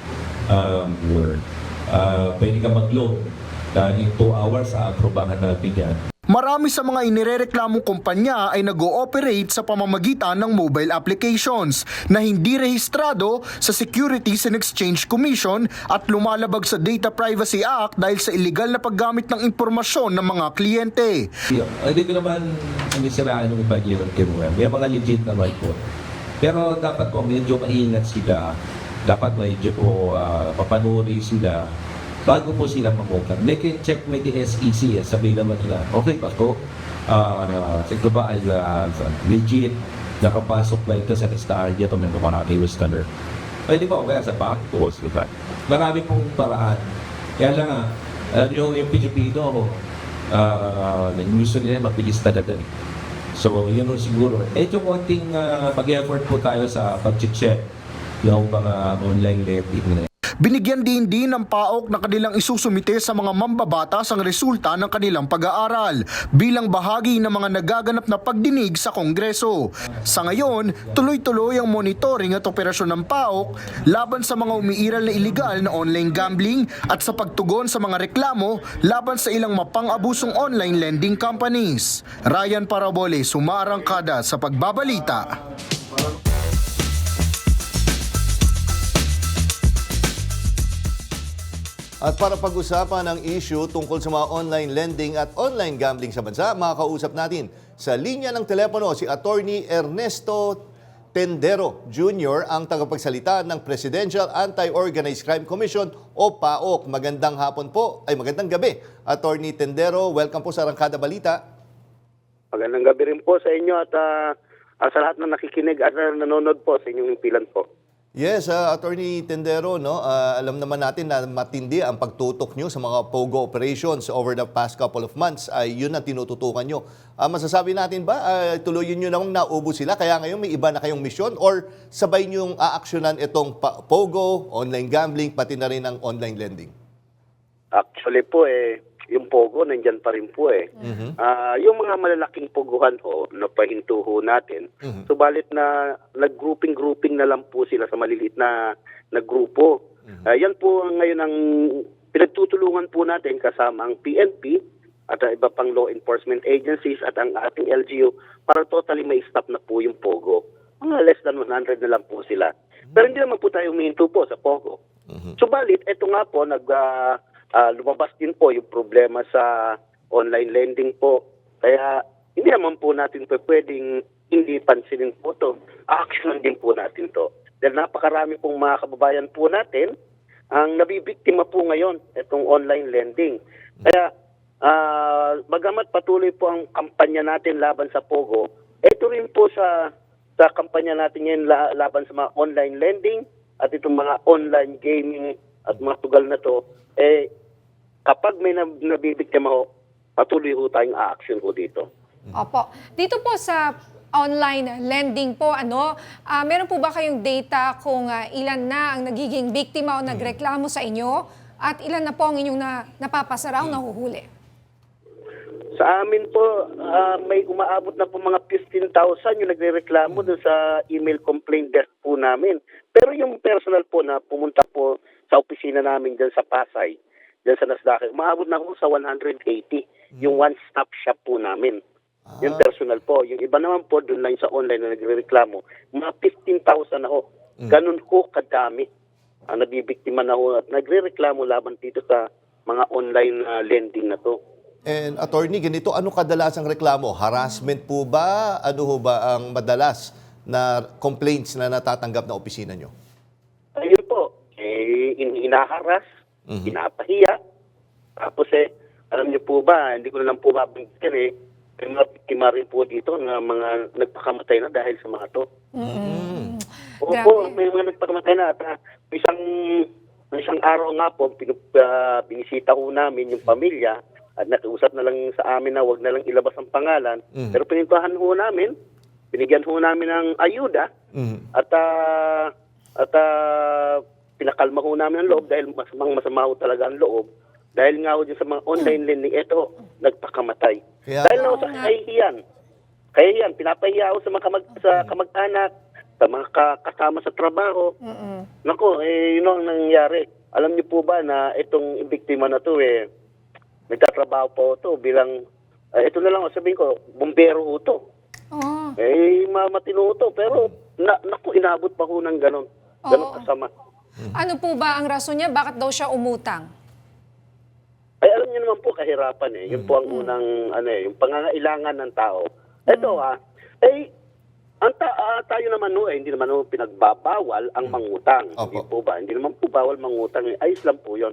[SPEAKER 13] pwede ka mag-loan dahil 2 hours sa aprobahan natin yan.
[SPEAKER 8] Marami sa mga inirereklamong kumpanya ay nag-ooperate sa pamamagitan ng mobile applications na hindi rehistrado sa Securities and Exchange Commission at lumalabag sa Data Privacy Act dahil sa illegal na paggamit ng impormasyon ng mga kliyente.
[SPEAKER 13] Hindi ko naman sinisiraan yung iba yung kinuha. May mga legit naman po. Pero dapat po medyo maingat sila. Dapat medyo po papanuri sila bago po sila mamukha. They can check with the SEC. Sabihin naman nila, okay pa po, siguro ba ay legit, nakapasok ba ito sa listahan dito ng mga standard. Pwede ba kaya sa back-post? Marami pong paraan. Kaya lang yung Pilipino, gusto nila mabilis talaga. So, yun siguro. Ito konting mag-effort po tayo sa pag-check yung mga online lending na.
[SPEAKER 8] Binigyan din ng PAOK na kanilang isusumite sa mga mambabatas ang resulta ng kanilang pag-aaral bilang bahagi ng mga nagaganap na pagdinig sa Kongreso. Sa ngayon, tuloy-tuloy ang monitoring at operasyon ng PAOK laban sa mga umiiral na iligal na online gambling at sa pagtugon sa mga reklamo laban sa ilang mapang-abusong online lending companies. Ryan Paraboles, sumaarangkada sa Pagbabalita.
[SPEAKER 1] At para pag-usapan ang issue tungkol sa mga online lending at online gambling sa bansa, makakausap natin sa linya ng telepono si Attorney Ernesto Tendero Jr., ang tagapagsalita ng Presidential Anti-Organized Crime Commission o PAOK. Magandang hapon po, ay magandang gabi. Attorney Tendero, welcome po sa Arangkada Balita.
[SPEAKER 14] Magandang gabi rin po sa inyo at sa lahat na nakikinig at nanonood po sa inyong impilan po.
[SPEAKER 1] Yes, Attorney Tendero, no, alam naman natin na matindi ang pagtutok nyo sa mga POGO operations over the past couple of months. Ay yun ang tinututukan nyo. Masasabi natin ba, tuloyin nyo namang naubo sila, kaya ngayon may iba na kayong misyon, or sabay nyo aaksyonan itong POGO, online gambling, pati na rin ang online lending?
[SPEAKER 14] Actually po yung Pogo nandyan pa rin po yung mga malalaking poguhan ho na pahinto ho natin. Subalit na nag-grouping na lang po sila sa maliliit na grupo. Yan po ngayon ang pinagtutulungan po natin kasama ang PNP at iba pang law enforcement agencies at ang ating LGU para totally may stop na po yung Pogo. Mga less than 100 na lang po sila. Pero hindi naman po tayo humihinto po sa Pogo. Subalit, ito nga po, lumabas din po yung problema sa online lending po. Kaya hindi naman po natin pwedeng hindi pansinin po ito. Action din po natin to. Dahil napakarami pong mga kababayan po natin ang nabibiktima po ngayon itong online lending. Kaya bagamat patuloy po ang kampanya natin laban sa Pogo, ito rin po sa kampanya natin ngayon laban sa mga online lending at itong mga online gaming at mga tugal na to, kapag may nabibiktima ho, patuloy ho tayong a-action ho dito.
[SPEAKER 2] Opo. Dito po sa online lending po, meron po ba kayong data kung ilan na ang nagiging biktima o nagreklamo sa inyo at ilan na po ang inyong napapasara o nahuhuli?
[SPEAKER 14] Sa amin po, may umaabot na po mga 15,000 yung nagrereklamo dun sa email complaint desk po namin. Pero yung personal po na pumunta po sa opisina namin dyan sa Pasay, dyan sa Nasdaq, umaabot na po sa 180 yung one-stop shop po namin. Yung personal po. Yung iba naman po, doon lang sa online na nagre-reklamo, mga 15,000 na ho. Ganun ko kadami ang nabibiktima na ho at nagre-reklamo laban dito sa mga online lending na to.
[SPEAKER 1] And attorney, ganito, ano kadalasang reklamo? Harassment po ba? Ano ho ba ang madalas na complaints na natatanggap na opisina nyo?
[SPEAKER 14] Ayun po, inaharas, pinapahiya. Tapos alam niyo po ba, hindi ko na lang po mabigyan may mga biktima rin po dito na mga nagpakamatay na dahil sa mga to. Opo, may mga nagpakamatay na at may isang araw nga po, pinisita ko namin yung pamilya at nakiusap na lang sa amin na wag na lang ilabas ang pangalan. Pero pinintahan ho namin, binigyan ho namin ng ayuda at pinakalma ho namin ang loob dahil masama ho talaga ang loob. Dahil nga ho dyan sa mga online lending, ito, nagpakamatay. Dahil na ho sa kahihiyan, pinapahiya ho sa mga kamag-anak, sa mga kasama sa trabaho. Naku, yun ang nangyari. Alam niyo po ba na itong biktima na to nagtatrabaho po ito bilang, ito na lang sabihin ko, bumbero ho ito. Matino ito. Pero, naku, inabot pa ho ng ganon. Ganon kasama.
[SPEAKER 2] Ano po ba ang rason niya? Bakit daw siya umutang?
[SPEAKER 14] Ay, alam niyo naman po, kahirapan Yun po ang unang, yung pangangailangan ng tao. Ito tayo naman hindi naman pinagbabawal ang mangutang. Hindi po ba? Hindi naman po bawal mangutang. Ayos lang po yun.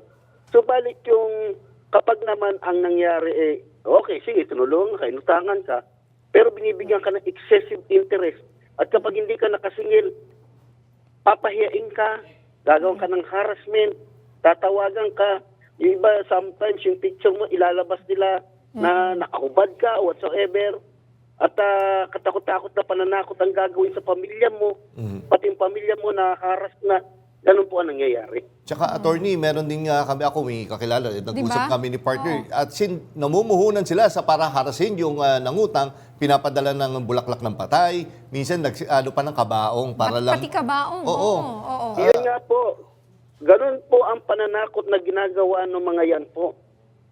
[SPEAKER 14] So, balik yung, kapag naman ang nangyari okay, sige, tinulungan ka, inutangan ka, pero binibigyan ka ng excessive interest. At kapag hindi ka nakasingil, papahiyain ka, gagawin ka ng harassment, tatawagan ka. Yung iba, sometimes yung picture mo, ilalabas nila na nakahubad ka, whatsoever. At katakot-takot na pananakot ang gagawin sa pamilya mo. Pati yung pamilya mo na-harass na. Ganun po ang nangyayari.
[SPEAKER 1] Tsaka, attorney, meron din may kakilala. Nag-usap kami ni partner. At namumuhunan sila sa para harasin yung nangutang, pinapadala ng bulaklak ng patay. Minsan, pa ng kabaong para lang.
[SPEAKER 2] Pati kabaong?
[SPEAKER 1] Oo.
[SPEAKER 14] Yan nga po. Ganun po ang pananakot na ginagawa ng mga yan po.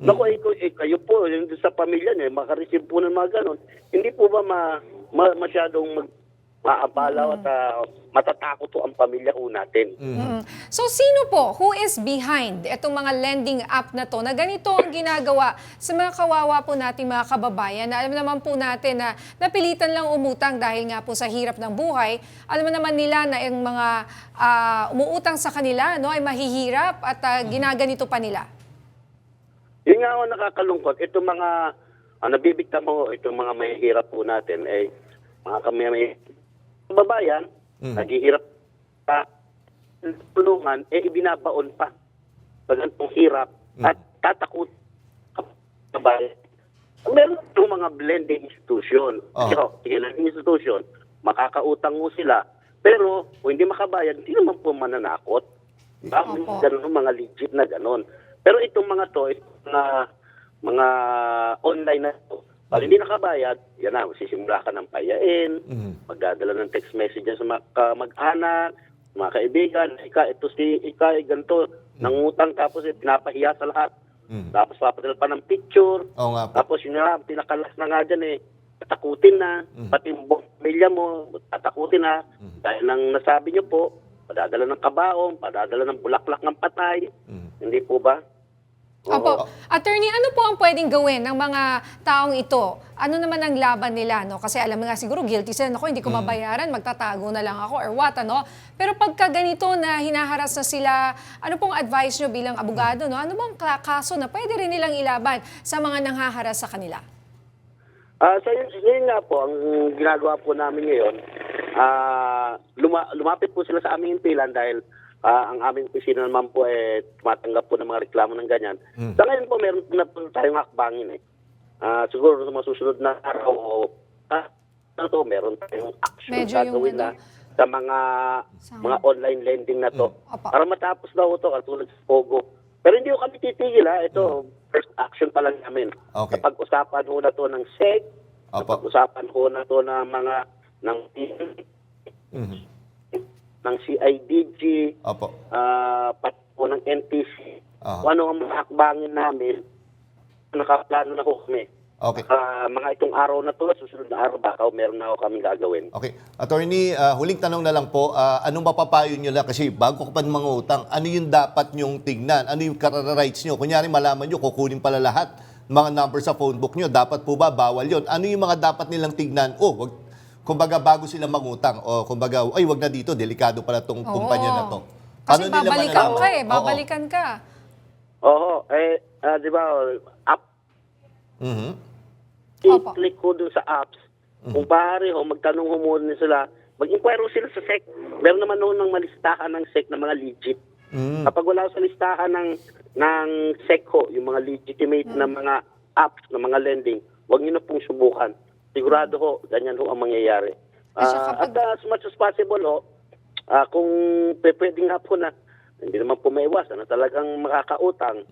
[SPEAKER 14] Naku, kayo po, sa pamilya niya, makareceive po ng mga ganun. Hindi po ba masyadong maabala at matatakot po ang pamilya po natin?
[SPEAKER 2] So, sino po, who is behind itong mga lending app na to na ganito ang ginagawa sa mga kawawa po nating mga kababayan na alam naman po natin na napilitan lang umutang dahil nga po sa hirap ng buhay. Alam naman nila na yung mga umuutang sa kanila ay mahihirap at ginaganito pa nila.
[SPEAKER 14] Yun nga ako nakakalungkot. Itong mga nabibigta mo, itong mga mahihirap po natin, mga kami may babayan, naghihirap pa tulungan, ibinabaon pa sa ganitong hirap at tatakot kabayan. Meron itong mga blending institution. Blending institution, makakautang mo sila, pero kung hindi makabayad, hindi naman po mananakot. Ganun, mga legit na ganun. Pero itong mga to, mga online na to, pag hindi nakabayad, yan na, sisimula ka ng payain, magdadala ng text messages sa mag-anak, mga kaibigan, ika, ganito, nangutang, tapos pinapahiya sa lahat. Tapos papadala pa ng picture, tapos yun na, pinakalas na nga dyan tatakutin na, pati yung pamilya mo, tatakutin na, dahil nang nasabi nyo po, padadala ng kabaong, padadala ng bulaklak ng patay, hindi po ba?
[SPEAKER 2] Opo. Attorney, ano po ang pwedeng gawin ng mga taong ito? Ano naman ang laban nila? No? Kasi alam mo nga siguro, guilty sila. Naku, hindi ko mabayaran, magtatago na lang ako or what, ano? Pero pagka ganito na hinaharas na sila, ano pong advice nyo bilang abogado? No? Ano bang kaso na pwede rin nilang ilaban sa mga nanghaharas sa kanila?
[SPEAKER 14] Yun nga po, ang ginagawa po namin ngayon, lumapit po sila sa aming impilan dahil ang aming opisina naman po tumatanggap po ng mga reklamo ng ganyan. Sa ngayon po, meron na po tayong hakbangin siguro sa masusunod na araw meron tayong action gagawin na sa mga online lending na to. Para matapos na ito, katulad sa Pogo. Pero hindi ko kami titigil ito, first action pa lang namin. Kapag-usapan ho na to ng SEC, kapag-usapan ho na to ng mga ng CIDG, pati po ng NTC, kung ano ang mga hakbangin namin, nakaplano na ho kami. Mga itong araw na to, susunod na araw, baka meron na ako kaming gagawin.
[SPEAKER 1] Okay. Attorney, huling tanong na lang po, anong mapapayo nyo lang? Kasi bago ka pa mga utang, ano yung dapat nyong tignan? Ano yung rights nyo? Kunyari, malaman nyo, kukunin pala lahat mga number sa phone book nyo. Dapat po ba, bawal yon? Ano yung mga dapat nilang tignan? Kumbaga bago sila mangutang o kumbaga ay wag na dito, delikado pala tong kumpanya na to.
[SPEAKER 2] Kasi babalikan ka
[SPEAKER 14] di ba, i-click ko dun sa apps. Kung pare magtanong ho muna sila, mag-inquire sila sa SEC. Meron naman noon ng malistahan ng SEC na mga legit. Kapag wala sa listahan ng SEC yung mga legitimate na mga apps, na mga lending, wag niyo na pong subukan. Sigurado ho, ganyan ho ang mangyayari. At as much as possible kung pwede nga po na hindi naman po maiwasan na talagang makakautang,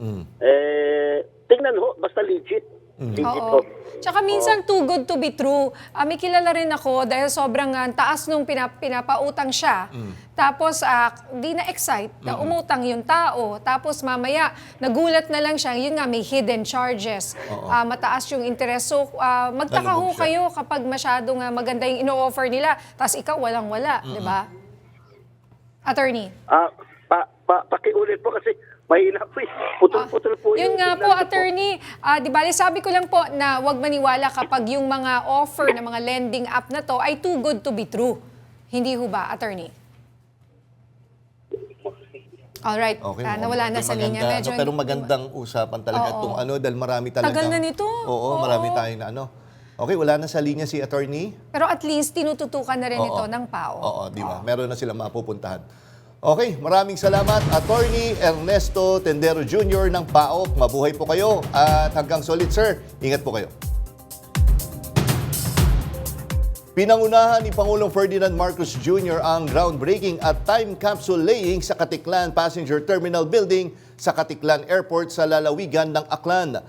[SPEAKER 14] tingnan ho, basta legit.
[SPEAKER 2] Oo. Tsaka minsan too good to be true. May kilala rin ako dahil sobrang taas nung pinapautang siya. Tapos di na-excite na umutang yung tao. Tapos mamaya nagulat na lang siya. Yun nga, may hidden charges. Mataas yung interest. So magtaka ho kayo kapag masyadong maganda yung ino-offer nila. Tapos ikaw walang-wala. Di ba? Attorney.
[SPEAKER 14] Pakiulit po kasi mahina po. Putol-putol po.
[SPEAKER 2] Yun nga po, attorney. Di ba, sabi ko lang po na huwag maniwala kapag yung mga offer ng mga lending app na to ay too good to be true. Hindi ho ba, attorney? Alright. Nawala na sa linya. Medyo
[SPEAKER 1] pero magandang usapan talaga itong dahil marami talaga.
[SPEAKER 2] Tagal na nito.
[SPEAKER 1] Marami tayong na Okay, wala na sa linya si attorney.
[SPEAKER 2] Pero at least tinututukan na rin ito ng PAO.
[SPEAKER 1] Di ba? Meron na silang mapupuntahan. Okay, maraming salamat, Attorney Ernesto Tendero Jr. ng PAOK. Mabuhay po kayo at hanggang solid, sir. Ingat po kayo. Pinangunahan ni Pangulong Ferdinand Marcos Jr. ang groundbreaking at time capsule laying sa Katiklan Passenger Terminal Building sa Katiklan Airport sa lalawigan ng Aklan.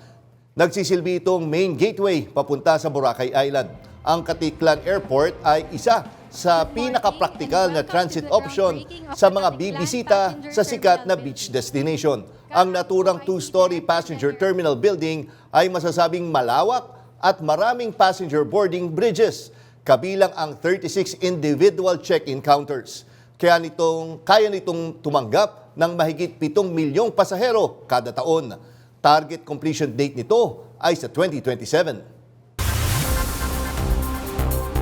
[SPEAKER 1] Nagsisilbi itong main gateway papunta sa Boracay Island. Ang Katiklan Airport ay isa sa pinaka-praktikal na transit option sa mga bibisita sa sikat na beach destination. Ang naturang two-story passenger terminal building ay masasabing malawak at maraming passenger boarding bridges, kabilang ang 36 individual check-in counters. Kaya nitong tumanggap ng mahigit 7 milyong pasahero kada taon. Target completion date nito ay sa 2027.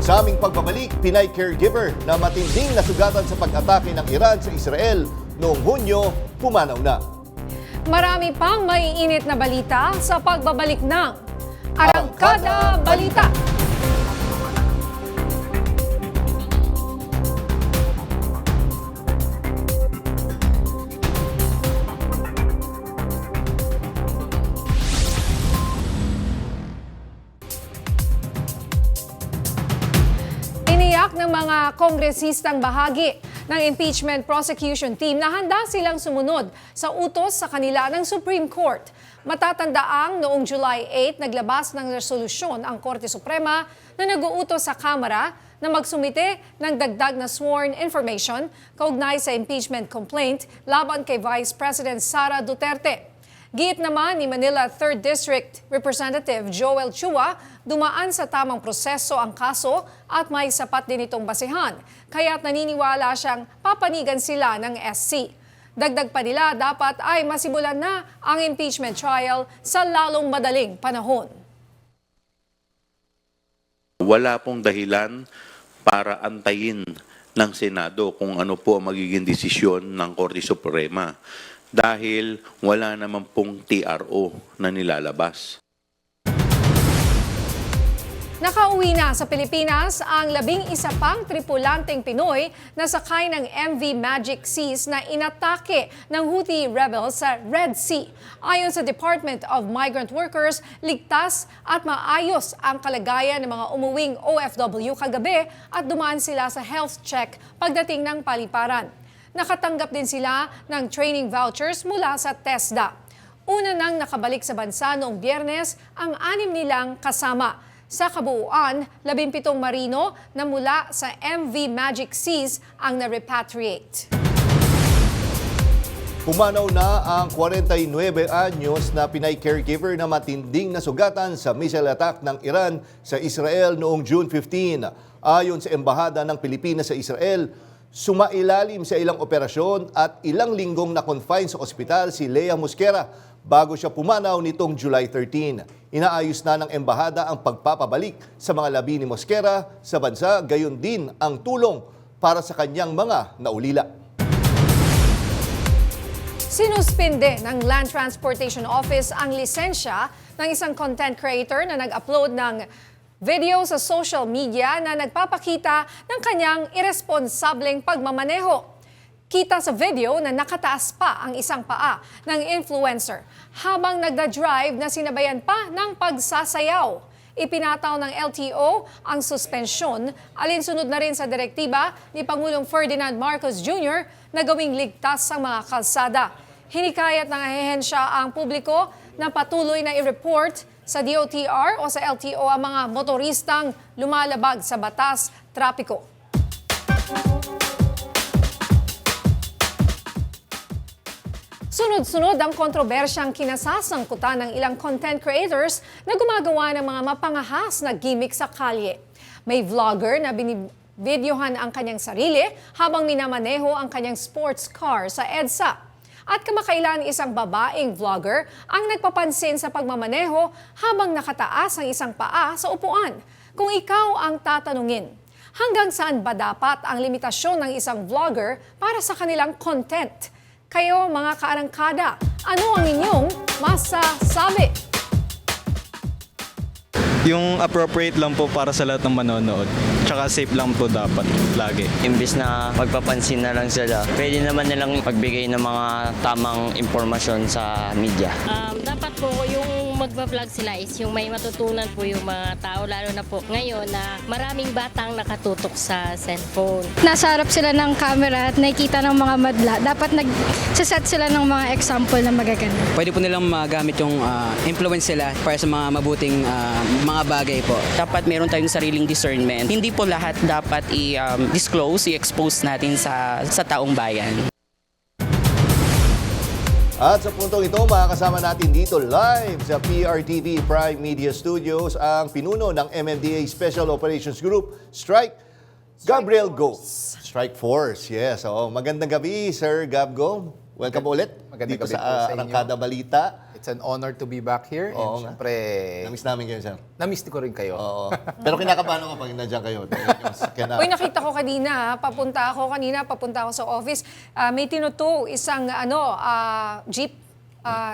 [SPEAKER 1] Sa aming pagbabalik, Pinay caregiver na matinding nasugatan sa pag-atake ng Iran sa Israel noong Hunyo, pumanaw na.
[SPEAKER 2] Marami pang maiinit na balita sa pagbabalik ng Arangkada Balita. mga kongresistang bahagi ng impeachment prosecution team na handa silang sumunod sa utos sa kanila ng Supreme Court. Matatandaang noong July 8, naglabas ng resolusyon ang Korte Suprema na nag-uutos sa Kamara na magsumite ng dagdag na sworn information kaugnay sa impeachment complaint laban kay Vice President Sara Duterte. Giit naman ni Manila 3rd District Representative Joel Chua, dumaan sa tamang proseso ang kaso at may sapat din itong basihan, kaya't naniniwala siyang papanigan sila ng SC. Dagdag pa nila, dapat ay masimulan na ang impeachment trial sa lalong madaling panahon.
[SPEAKER 15] Wala pong dahilan para antayin ng Senado kung ano po ang magiging desisyon ng Korte Suprema dahil wala naman pong TRO na nilalabas.
[SPEAKER 2] Nakauwi na sa Pilipinas ang 11 pang tripulanteng Pinoy na sakay ng MV Magic Seas na inatake ng Houthi rebels sa Red Sea. Ayon sa Department of Migrant Workers, ligtas at maayos ang kalagayan ng mga umuwing OFW kagabi at dumaan sila sa health check pagdating ng paliparan. Nakatanggap din sila ng training vouchers mula sa TESDA. Una nang nakabalik sa bansa noong Biyernes ang 6 nilang kasama. Sa kabuuan, 17 marino na mula sa MV Magic Seas ang na-repatriate.
[SPEAKER 1] Pumanaw na ang 49 anyos na Pinay caregiver na matinding nasugatan sa missile attack ng Iran sa Israel noong June 15. Ayon sa Embahada ng Pilipinas sa Israel, sumailalim sa ilang operasyon at ilang linggong na-confine sa ospital si Lea Mosquera bago siya pumanaw nitong July 13. Inaayos na ng embahada ang pagpapabalik sa mga labi ni Mosquera sa bansa, gayon din ang tulong para sa kanyang mga naulila.
[SPEAKER 2] Sinuspinde ng Land Transportation Office ang lisensya ng isang content creator na nag-upload ng video sa social media na nagpapakita ng kanyang irresponsableng pagmamaneho. Kita sa video na nakataas pa ang isang paa ng influencer habang nagda-drive na sinabayan pa ng pagsasayaw. Ipinataw ng LTO ang suspensyon, alinsunod na rin sa direktiba ni Pangulong Ferdinand Marcos Jr. na gawing ligtas ang mga kalsada. Hinikayat ng ahensya ang publiko na patuloy na i-report sa DOTR o sa LTO ang mga motoristang lumalabag sa batas trapiko. Sunod-sunod ang kontrobersyang kinasasangkutan ng ilang content creators na gumagawa ng mga mapangahas na gimmick sa kalye. May vlogger na binibidyohan ang kanyang sarili habang minamaneho ang kanyang sports car sa EDSA. At kamakailan isang babaeng vlogger ang nagpapansin sa pagmamaneho habang nakataas ang isang paa sa upuan. Kung ikaw ang tatanungin, hanggang saan ba dapat ang limitasyon ng isang vlogger para sa kanilang content? Kayo mga kaarangkada, ano ang inyong masasabi?
[SPEAKER 16] Yung appropriate lang po para sa lahat ng manonood. Tsaka safe lang po dapat lagi.
[SPEAKER 17] Imbis na magpapansin na lang sila, pwede naman nilang pagbigay ng mga tamang impormasyon sa media.
[SPEAKER 18] Dapat po yung magbablog sila is yung may matutunan po yung mga tao, lalo na po ngayon na maraming batang nakatutok sa cellphone.
[SPEAKER 19] Nasa harap sila ng camera at nakikita ng mga madla. Dapat nag-set sila ng mga example na magaganda.
[SPEAKER 20] Pwede po nilang magamit yung influence sila para sa mga mabuting mga bagay po. Dapat meron tayong sariling discernment. Hindi po lahat dapat i-disclose, i-expose natin sa taong bayan.
[SPEAKER 1] At sa puntong ito, makakasama natin dito live sa PRTV Prime Media Studios ang pinuno ng MMDA Special Operations Group, Gabriel Go. Strike Force, yes. Oh, magandang gabi, Sir Gabgo. Welcome ulit dito sa Arangkada Balita.
[SPEAKER 21] It's an honor to be back here.
[SPEAKER 1] Oo,
[SPEAKER 21] and syempre,
[SPEAKER 1] namiss namin kayo, sir.
[SPEAKER 21] Namiss ko rin kayo.
[SPEAKER 1] Oo. Pero kinakabahan ako pag nandiyan kayo.
[SPEAKER 2] Uy, nakita ko kanina, papunta ako sa office. May tinuto isang jeep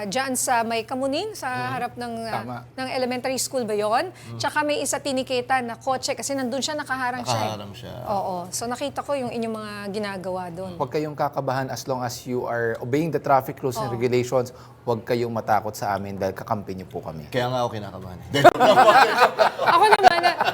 [SPEAKER 2] dyan sa may Kamuning, sa harap ng elementary school ba yun? Tsaka may isa tiniketan na kotse kasi nandun siya, nakaharang siya. Oo. So nakita ko yung inyong mga ginagawa doon.
[SPEAKER 21] Huwag kayong kakabahan as long as you are obeying the traffic rules and regulations. Huwag kayong matakot sa amin dahil kakampi niyo po kami.
[SPEAKER 1] Kaya nga ako kinakabahan.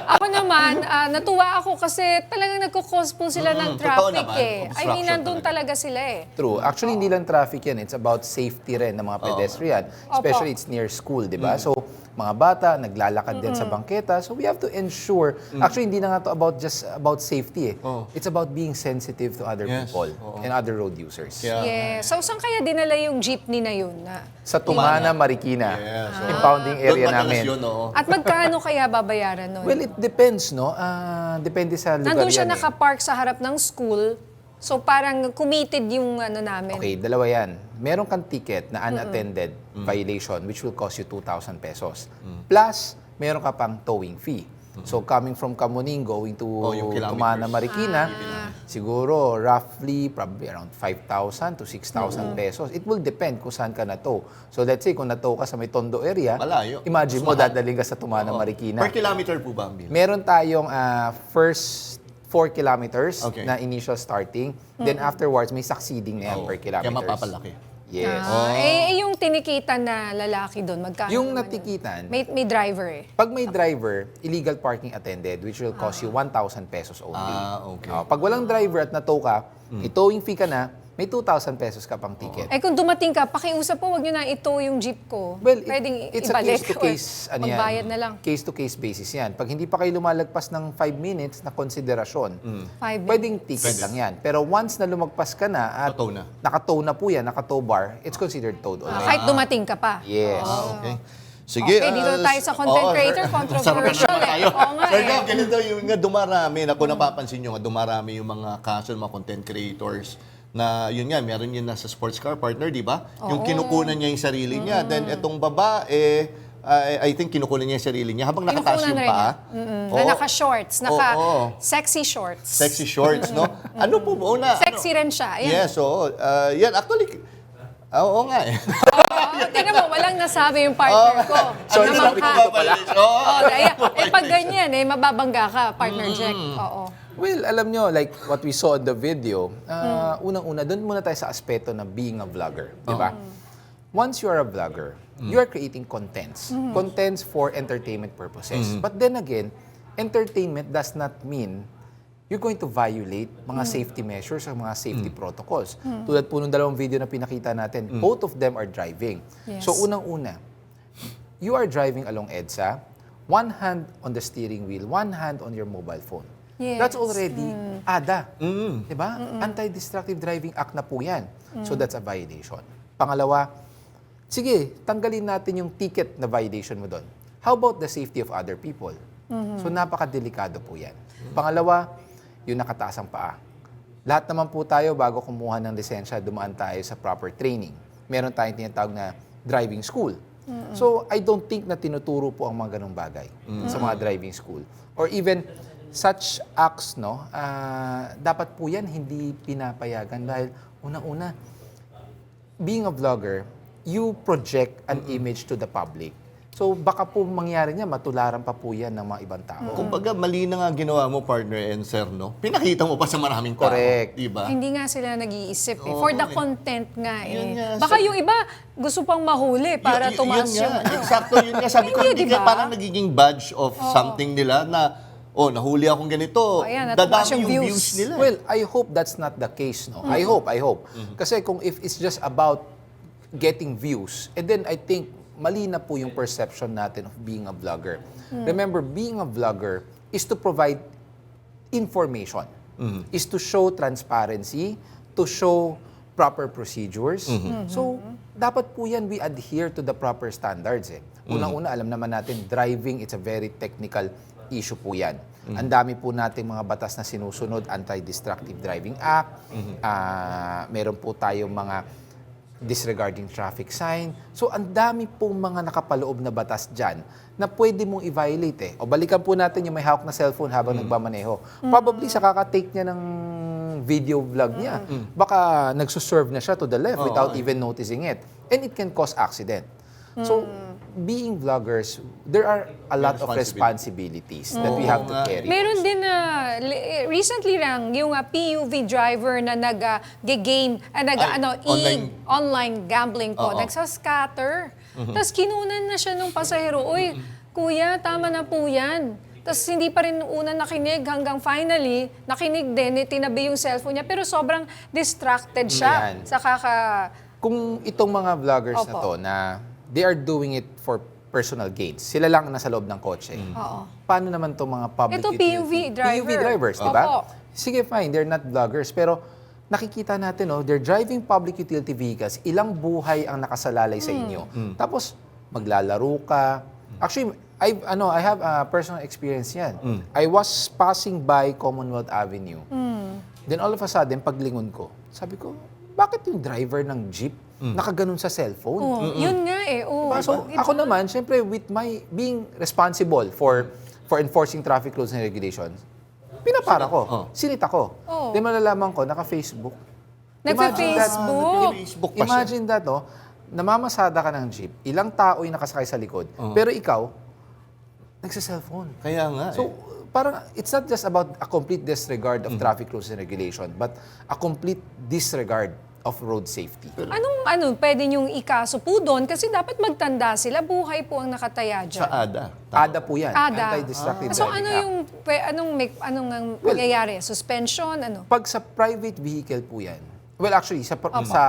[SPEAKER 2] Ako Ako naman, natuwa ako kasi talagang nagkukos po sila ng
[SPEAKER 1] totoo
[SPEAKER 2] traffic
[SPEAKER 1] naman.
[SPEAKER 2] eh. I mean,
[SPEAKER 1] Obstruction
[SPEAKER 2] nandun talaga sila eh.
[SPEAKER 21] True. Actually, hindi lang traffic yan. It's about safety rin ng mga pedestrian. Especially it's near school, di ba? So, mga bata, naglalakad din sa bangketa. So, we have to ensure, actually, hindi na nga to just about safety eh. It's about being sensitive to other people and other road users.
[SPEAKER 2] Yeah. So, saan kaya dinala yung jeepney na yun?
[SPEAKER 21] Sa Tumana, Marikina. Impounding area namin.
[SPEAKER 2] At magkano kaya babayaran nun?
[SPEAKER 21] Well, it depends, no? Depende sa lugar
[SPEAKER 2] Nandun siya
[SPEAKER 21] yan
[SPEAKER 2] nakapark sa harap ng school. So, parang committed yung ano namin.
[SPEAKER 21] Okay, dalawa yan. Meron kang ticket na unattended violation which will cost you 2,000 pesos. Plus, meron ka pang towing fee. So, coming from Kamuning going to Tumana, Marikina, siguro roughly probably around 5,000 to 6,000 pesos. It will depend kung saan ka na-tow. So, let's say kung na-tow ka sa may Tondo area, imagine mo dadaling ka sa Tumana, Marikina.
[SPEAKER 1] Per kilometer po ba ang bill?
[SPEAKER 21] Meron tayong first 4 kilometers na initial starting. Then afterwards, may succeeding na yan per kilometers.
[SPEAKER 1] Kaya mapapalaki.
[SPEAKER 21] Yes.
[SPEAKER 2] Yung tinikitan na lalaki doon, magkano?
[SPEAKER 21] Yung
[SPEAKER 2] naman
[SPEAKER 21] natikitan,
[SPEAKER 2] yun? May driver eh.
[SPEAKER 21] pag may driver, illegal parking attended, which will cost you 1,000 pesos only.
[SPEAKER 1] Okay.
[SPEAKER 21] Pag walang driver at na-tow ka, i-towing fee ka na, may 2,000 pesos ka pang ticket.
[SPEAKER 2] Eh kung dumating ka, pakiusap po, wag nyo na ito yung jeep ko.
[SPEAKER 21] Well,
[SPEAKER 2] pwedeng
[SPEAKER 21] it's a
[SPEAKER 2] ibalik.
[SPEAKER 21] case-to-case,
[SPEAKER 2] magbayad na lang.
[SPEAKER 21] Case-to-case basis yan. Pag hindi pa kayo lumalagpas ng 5 minutes na konsiderasyon, pwedeng ticket lang yan. Pero once na lumagpas ka na at nakatow na po yan, nakatow bar, it's considered towed already.
[SPEAKER 2] Kahit dumating ka pa.
[SPEAKER 21] Yes.
[SPEAKER 1] Okay. Sige.
[SPEAKER 2] Okay, dito tayo sa content creator, controversial eh. Oo nga
[SPEAKER 1] Sir,
[SPEAKER 2] eh.
[SPEAKER 1] ganito yung nga dumarami, ako napapansin nyo nga, dumarami yung mga kaso ng mga content creators na yun nga, meron yun nasa sports car partner, di ba? Yung kinukunan niya yung sarili niya. Then itong babae, I think kinukunan niya yung sarili niya habang nakataas yung paa.
[SPEAKER 2] Na naka-shorts, sexy shorts.
[SPEAKER 1] Sexy shorts, no? Ano po ba? Una,
[SPEAKER 2] Sexy rin siya. Ayan.
[SPEAKER 1] Yes, oo. Yan, actually, oo nga eh.
[SPEAKER 2] Tingnan mo, walang nasabi yung partner ko.
[SPEAKER 1] Sorry, sabi ko pa pala.
[SPEAKER 2] Pag ganyan mababangga ka, partner Jack. Oo.
[SPEAKER 21] Well, alam nyo, like what we saw in the video, unang-una, doon muna tayo sa aspeto na being a vlogger, di ba? Once you are a vlogger, you are creating contents. Contents for entertainment purposes. But then again, entertainment does not mean you're going to violate mga safety measures or mga safety protocols. Tulad po nung dalawang video na pinakita natin, both of them are driving.
[SPEAKER 2] Yes.
[SPEAKER 21] So unang-una, you are driving along EDSA, one hand on the steering wheel, one hand on your mobile phone.
[SPEAKER 2] Yes.
[SPEAKER 21] That's already ADA. Diba? Anti-Destructive Driving Act na po yan. So that's a violation. Pangalawa, sige, tanggalin natin yung ticket na violation mo doon. How about the safety of other people? So napakadelikado po yan. Pangalawa, yung nakataas ang paa. Lahat naman po tayo, bago kumuha ng lisensya, dumaan tayo sa proper training. Meron tayong tinatawag na driving school. So I don't think na tinuturo po ang mga ganong bagay sa mga driving school. Or even such acts, no, dapat po yan hindi pinapayagan dahil unang-una, being a vlogger, you project an image to the public. So baka po mangyari niya, matularan pa po yan ng mga ibang tao.
[SPEAKER 1] Kumbaga, mali na nga ginawa mo, partner and sir, no? Pinakita mo pa sa maraming tao.
[SPEAKER 21] Correct.
[SPEAKER 1] Diba?
[SPEAKER 2] Hindi nga sila nag-iisip eh. For the content nga eh. Baka yung iba gusto pang mahuli para tumaas yung ano.
[SPEAKER 1] Exacto, yun nga. Sabi ko, hindi
[SPEAKER 2] diba?
[SPEAKER 1] ka parang nagiging badge of something nila na nahuli akong ganito.
[SPEAKER 2] Ayan,
[SPEAKER 1] dadami yung views nila.
[SPEAKER 21] Well, I hope that's not the case, no? I hope. Kasi kung if it's just about getting views, and then I think mali na po yung perception natin of being a vlogger. Remember, being a vlogger is to provide information, is to show transparency, to show proper procedures. So, dapat po yan we adhere to the proper standards. Unang-una, alam naman natin, driving, it's a very technical issue po yan. Ang dami po nating mga batas na sinusunod, Anti-Destructive Driving Act, meron po tayong mga disregarding traffic sign. So, ang dami pong mga nakapaloob na batas dyan na pwede mong i-violate eh. O balikan po natin yung may hawak na cellphone habang nagmamaneho. Probably sa kakatake niya ng video vlog niya, baka nagsuserve na siya to the left without even noticing it. And it can cause accident. So, being vloggers, there are a lot of responsibilities that we have to carry.
[SPEAKER 2] Meron din na, recently lang, yung PUV driver na nag-game, online gambling po, nagsascatter. Tapos kinunan na siya nung pasahero, uy, kuya, tama na po yan. Tapos hindi pa rin una nakinig hanggang finally, nakinig din, tinabi yung cellphone niya, pero sobrang distracted siya
[SPEAKER 21] Yan.
[SPEAKER 2] sa
[SPEAKER 21] Kung itong mga vloggers na
[SPEAKER 2] Opo.
[SPEAKER 21] to na they are doing it for personal gains, sila lang nasa loob ng kotse.
[SPEAKER 2] Oo.
[SPEAKER 21] Paano naman itong mga public
[SPEAKER 2] Ito,
[SPEAKER 21] utility?
[SPEAKER 2] PUV driver.
[SPEAKER 21] PUV drivers, di ba?
[SPEAKER 2] Opo.
[SPEAKER 21] Sige, fine, they're not vloggers, pero nakikita natin, they're driving public utility vehicles, ilang buhay ang nakasalalay sa inyo. Tapos, maglalaro ka. Actually, I have a personal experience yan. I was passing by Commonwealth Avenue. Then all of a sudden, paglingon ko, sabi ko, bakit yung driver ng jeep nakaganon sa cellphone?
[SPEAKER 2] Yun nga eh.
[SPEAKER 21] So, ako naman, syempre, with my being responsible for enforcing traffic rules and regulations, pinapara ko, sinita ko. Then malalaman ko, naka-Facebook.
[SPEAKER 2] Nagpa-Facebook?
[SPEAKER 21] Imagine that, namamasada ka ng jeep, ilang tao yung nakasakay sa likod, pero ikaw, nagsa-cellphone.
[SPEAKER 1] Kaya nga
[SPEAKER 21] So, parang it's not just about a complete disregard of traffic rules and regulation, but a complete disregard of road safety.
[SPEAKER 2] Anong pwede niyong ikaso po doon? Kasi dapat magtanda sila, buhay po ang nakataya dyan.
[SPEAKER 1] Sa ADA.
[SPEAKER 21] ADA po yan.
[SPEAKER 2] ADA.
[SPEAKER 21] Anti-Distracted
[SPEAKER 2] So
[SPEAKER 21] Driving
[SPEAKER 2] ano
[SPEAKER 21] Act.
[SPEAKER 2] anong ang mangyayari? Suspension? Ano?
[SPEAKER 21] Pag sa private vehicle po yan, well actually, sa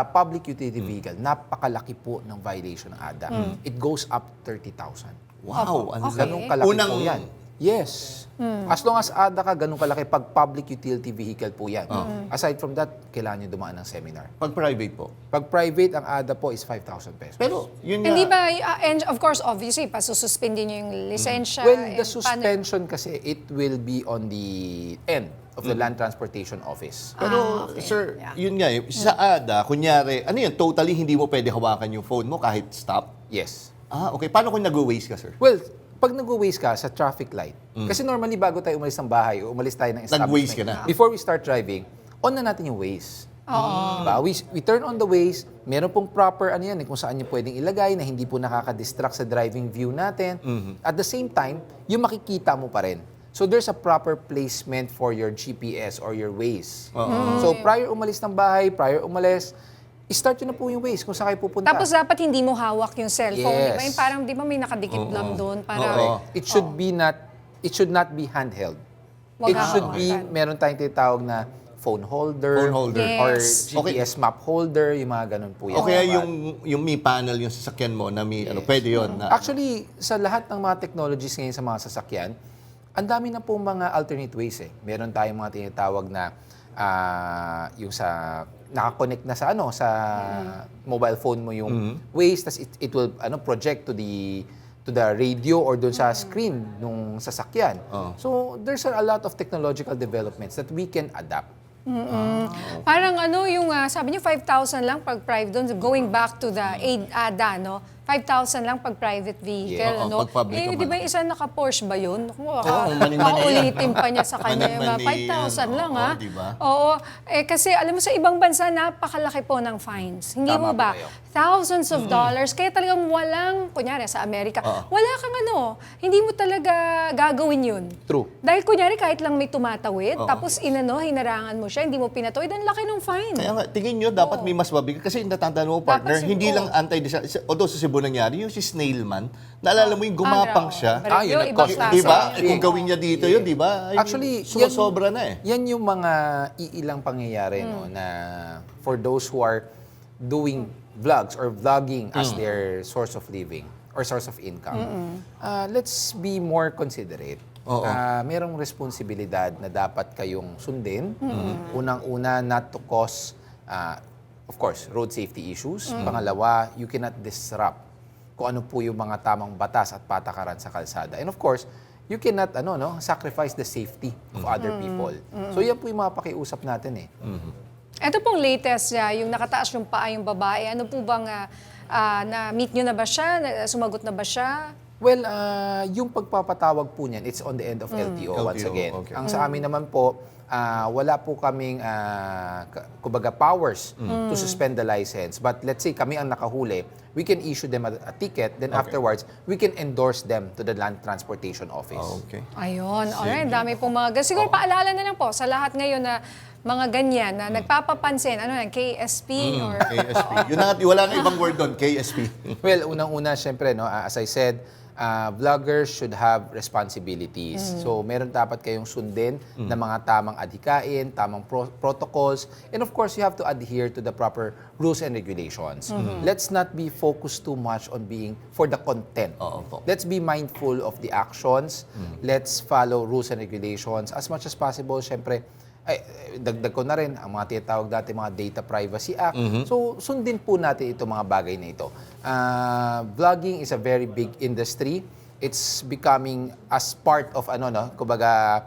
[SPEAKER 21] public utility vehicle, napakalaki po ng violation ng ADA. It goes up 30,000.
[SPEAKER 1] Wow, ano
[SPEAKER 21] Ganun kalaki po yan. Yes. As long as ADA ka, ganun kalaki pag public utility vehicle po yan. Aside from that, kailangan nyo dumaan ng seminar.
[SPEAKER 1] Pag private po?
[SPEAKER 21] Pag private, ang ADA po is 5,000 pesos.
[SPEAKER 1] Pero yun nga.
[SPEAKER 2] Hindi ba, and of course, obviously, pasususpendin niyo yung lisensya.
[SPEAKER 21] Well, the
[SPEAKER 2] and
[SPEAKER 21] suspension kasi, it will be on the end of the Land Transportation Office.
[SPEAKER 1] Pero, sir, yun nga sa ADA, kunyari, ano yun, totally hindi mo pwede hawakan yung phone mo kahit stop?
[SPEAKER 21] Yes.
[SPEAKER 1] Okay. Paano kung nag-waste ka, sir?
[SPEAKER 21] Well, pag nag-waste ka sa traffic light, kasi normally bago tayo umalis ng bahay o umalis tayo ng establishment,
[SPEAKER 1] Nag-waste ka na.
[SPEAKER 21] before we start driving, on na natin yung Waze. Diba? We turn on the Waze, meron pong proper kung saan nyo pwedeng ilagay na hindi po nakaka-distract sa driving view natin. At the same time, yung makikita mo pa rin. So there's a proper placement for your GPS or your Waze. So prior umalis ng bahay, start yun na po yung Waze kung saan kayo pupunta.
[SPEAKER 2] Tapos dapat hindi mo hawak yung cellphone.
[SPEAKER 21] Yes.
[SPEAKER 2] Di ba? Yung parang di ba may nakadikit lang doon para
[SPEAKER 21] It should not be handheld.
[SPEAKER 2] Wag
[SPEAKER 21] It should be,
[SPEAKER 2] hawakan.
[SPEAKER 21] meron tayong tinatawag na phone holder, or
[SPEAKER 2] Yes.
[SPEAKER 21] GPS map holder, yung mga ganun po yan.
[SPEAKER 1] O kaya yung Mi panel, yung sasakyan mo na pwede yun.
[SPEAKER 21] Actually, sa lahat ng mga technologies ngayon sa mga sasakyan, ang dami na pong mga alternate ways eh. Meron tayong mga tinatawag na yung sa naka-connect na sa sa mobile phone mo yung Waze, tas it will project to the radio or doon sa screen nung sasakyan. So there's a lot of technological developments that we can adapt.
[SPEAKER 2] Parang yung sabi niyo 5,000 lang pag private doon, going back to the ADA, no? 5,000 lang pag private vehicle,
[SPEAKER 1] Yeah,
[SPEAKER 2] ano?
[SPEAKER 1] pag public naman.
[SPEAKER 2] Di ba yung isa naka-Porsche ba yun?
[SPEAKER 1] mani-mani
[SPEAKER 2] Paulitin pa niya sa kanya.
[SPEAKER 1] Mani-mani
[SPEAKER 2] 5,000 lang,
[SPEAKER 1] yan.
[SPEAKER 2] ha?
[SPEAKER 1] Oo, diba?
[SPEAKER 2] Oo. Kasi alam mo, sa ibang bansa, napakalaki po ng fines. Hindi
[SPEAKER 21] Tama
[SPEAKER 2] mo ba?
[SPEAKER 21] po kayo.
[SPEAKER 2] Thousands of dollars. Kaya talagang kunyari sa Amerika, wala kang hindi mo talaga gagawin yun.
[SPEAKER 21] True.
[SPEAKER 2] Dahil kunyari, kahit lang may tumatawid, tapos hinarangan mo siya, hindi mo pinatawid, ang laki ng fine.
[SPEAKER 1] Kaya nga, tingin nyo, dapat may mas mabigat. Kasi natatandaan mo, partner,
[SPEAKER 2] Dapat
[SPEAKER 1] hindi lang although sa Cebu nangyari, yung si Snailman, naalala mo yung gumapang siya.
[SPEAKER 21] Yun,
[SPEAKER 2] ibang
[SPEAKER 1] Di ba?
[SPEAKER 2] klase.
[SPEAKER 1] Kung gawin niya dito yun, di ba?
[SPEAKER 21] Actually,
[SPEAKER 1] sumasobra na eh.
[SPEAKER 21] Yan yung mga iilang pangyayari na for those who are doing vlogs or vlogging as their source of living or source of income. Let's be more considerate. Merong responsibilidad na dapat kayong sundin. Unang-una, not to cause, of course, road safety issues. Pangalawa, you cannot disrupt kung ano po yung mga tamang batas at patakaran sa kalsada. And of course, you cannot sacrifice the safety of other people. So yan po yung mga pakiusap natin eh.
[SPEAKER 2] Ito pong latest, yung nakataas yung paa yung babae. Ano po bang, na-meet nyo na ba siya? Sumagot na ba siya?
[SPEAKER 21] Well, yung pagpapatawag po niyan, it's on the end of LTO once again.
[SPEAKER 1] Okay.
[SPEAKER 21] Ang sa amin naman po, wala po kaming kumbaga powers to suspend the license. But let's say kami ang nakahuli, we can issue them a ticket, then afterwards, we can endorse them to the Land Transportation Office.
[SPEAKER 1] Okay.
[SPEAKER 2] Ayun, alright, dami pong mga... Siguro paalala na lang po sa lahat ngayon na mga ganyan na nagpapapansin, KSP or...
[SPEAKER 1] KSP. Yun na, wala na ibang word doon, KSP.
[SPEAKER 21] Well, unang-una, syempre, as I said, vloggers should have responsibilities. So meron dapat kayong sundin na mga tamang adhikain, tamang protocols, and of course, you have to adhere to the proper rules and regulations. Let's not be focused too much on being for the content. Let's be mindful of the actions. Let's follow rules and regulations. As much as possible, syempre, dagdag ko na rin ang mga tinatawag dati mga Data Privacy Act. So, sundin po natin itong mga bagay na ito. Vlogging is a very big industry. It's becoming as part of kumbaga,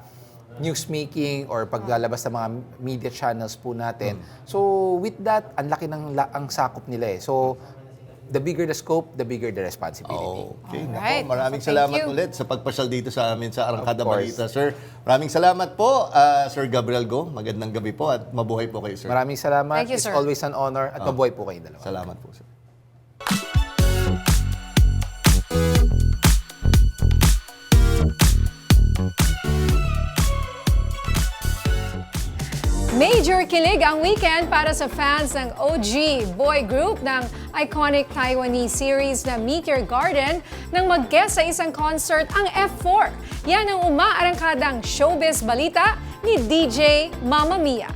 [SPEAKER 21] newsmaking or paglalabas ng mga media channels po natin. So, with that, ang laki ng ang sakop nila eh. So, the bigger the scope, the bigger the responsibility.
[SPEAKER 1] Okay.
[SPEAKER 2] Alright.
[SPEAKER 1] Nako, maraming
[SPEAKER 2] Thank
[SPEAKER 1] salamat
[SPEAKER 2] you.
[SPEAKER 1] ulit sa pagpasyal dito sa amin sa Arangkada
[SPEAKER 21] Of course.
[SPEAKER 1] Balita, sir. Maraming salamat po, Sir Gabriel Go. Magandang gabi po at mabuhay po kayo, sir.
[SPEAKER 21] Maraming salamat.
[SPEAKER 2] Thank you,
[SPEAKER 21] It's
[SPEAKER 2] sir.
[SPEAKER 21] always an honor at mabuhay po kayong dalawa.
[SPEAKER 1] Salamat po, sir.
[SPEAKER 2] Major kilig ang weekend para sa fans ng OG boy group ng iconic Taiwanese series na Meteor Garden nang mag-guest sa isang concert ang F4. Yan ang umaarangkadang showbiz balita ni DJ Mamma Mia.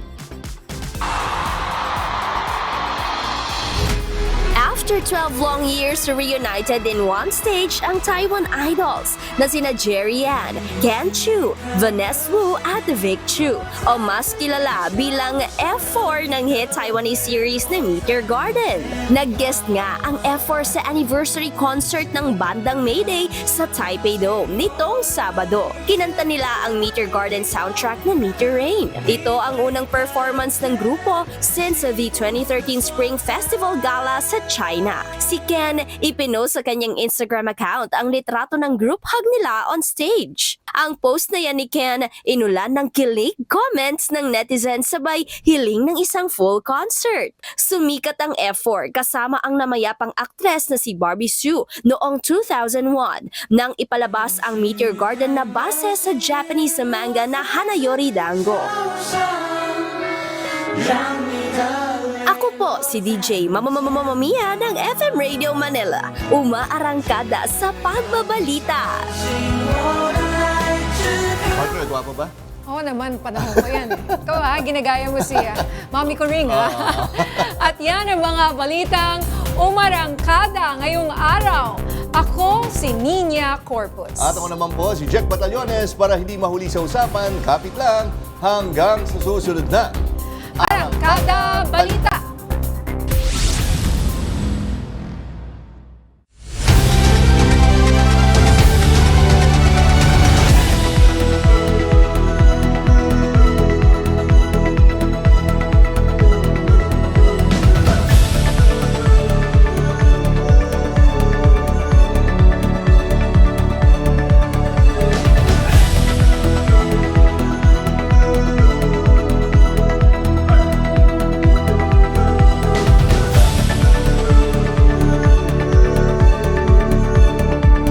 [SPEAKER 3] After 12 long years, reunited in one stage ang Taiwan idols na sina Jerry Ann, Ken Chu, Vanessa Wu at Vic Chu o mas kilala bilang F4 ng hit Taiwanese series na Meteor Garden. Nag-guest nga ang F4 sa anniversary concert ng bandang Mayday sa Taipei Dome nitong Sabado. Kinanta nila ang Meteor Garden soundtrack na Meteor Rain. Ito ang unang performance ng grupo since the 2013 Spring Festival Gala sa China. Si Ken, ipinost sa kanyang Instagram account ang litrato ng group hug nila on stage. Ang post na yan ni Ken, inulan ng kilig comments ng netizens sabay hiling ng isang full concert. Sumikat ang F4 kasama ang namayapang aktres na si Barbie Sue noong 2001 nang ipalabas ang Meteor Garden na base sa Japanese manga na Hanayori Dango. Ako po si DJ Mamma Mia ng FM Radio Manila, umaarangkada sa pagbabalita.
[SPEAKER 1] Partner, gwapo ba?
[SPEAKER 2] Oo naman, panahon ko yan. Ikaw ginagaya mo siya. Mami ko ring At yan ang mga balitang umarangkada ngayong araw. Ako si Nina Corpus.
[SPEAKER 1] At ako naman po si Jack Batallones para hindi mahuli sa usapan, kapit lang hanggang sa susunod na
[SPEAKER 2] Arangkada Balita.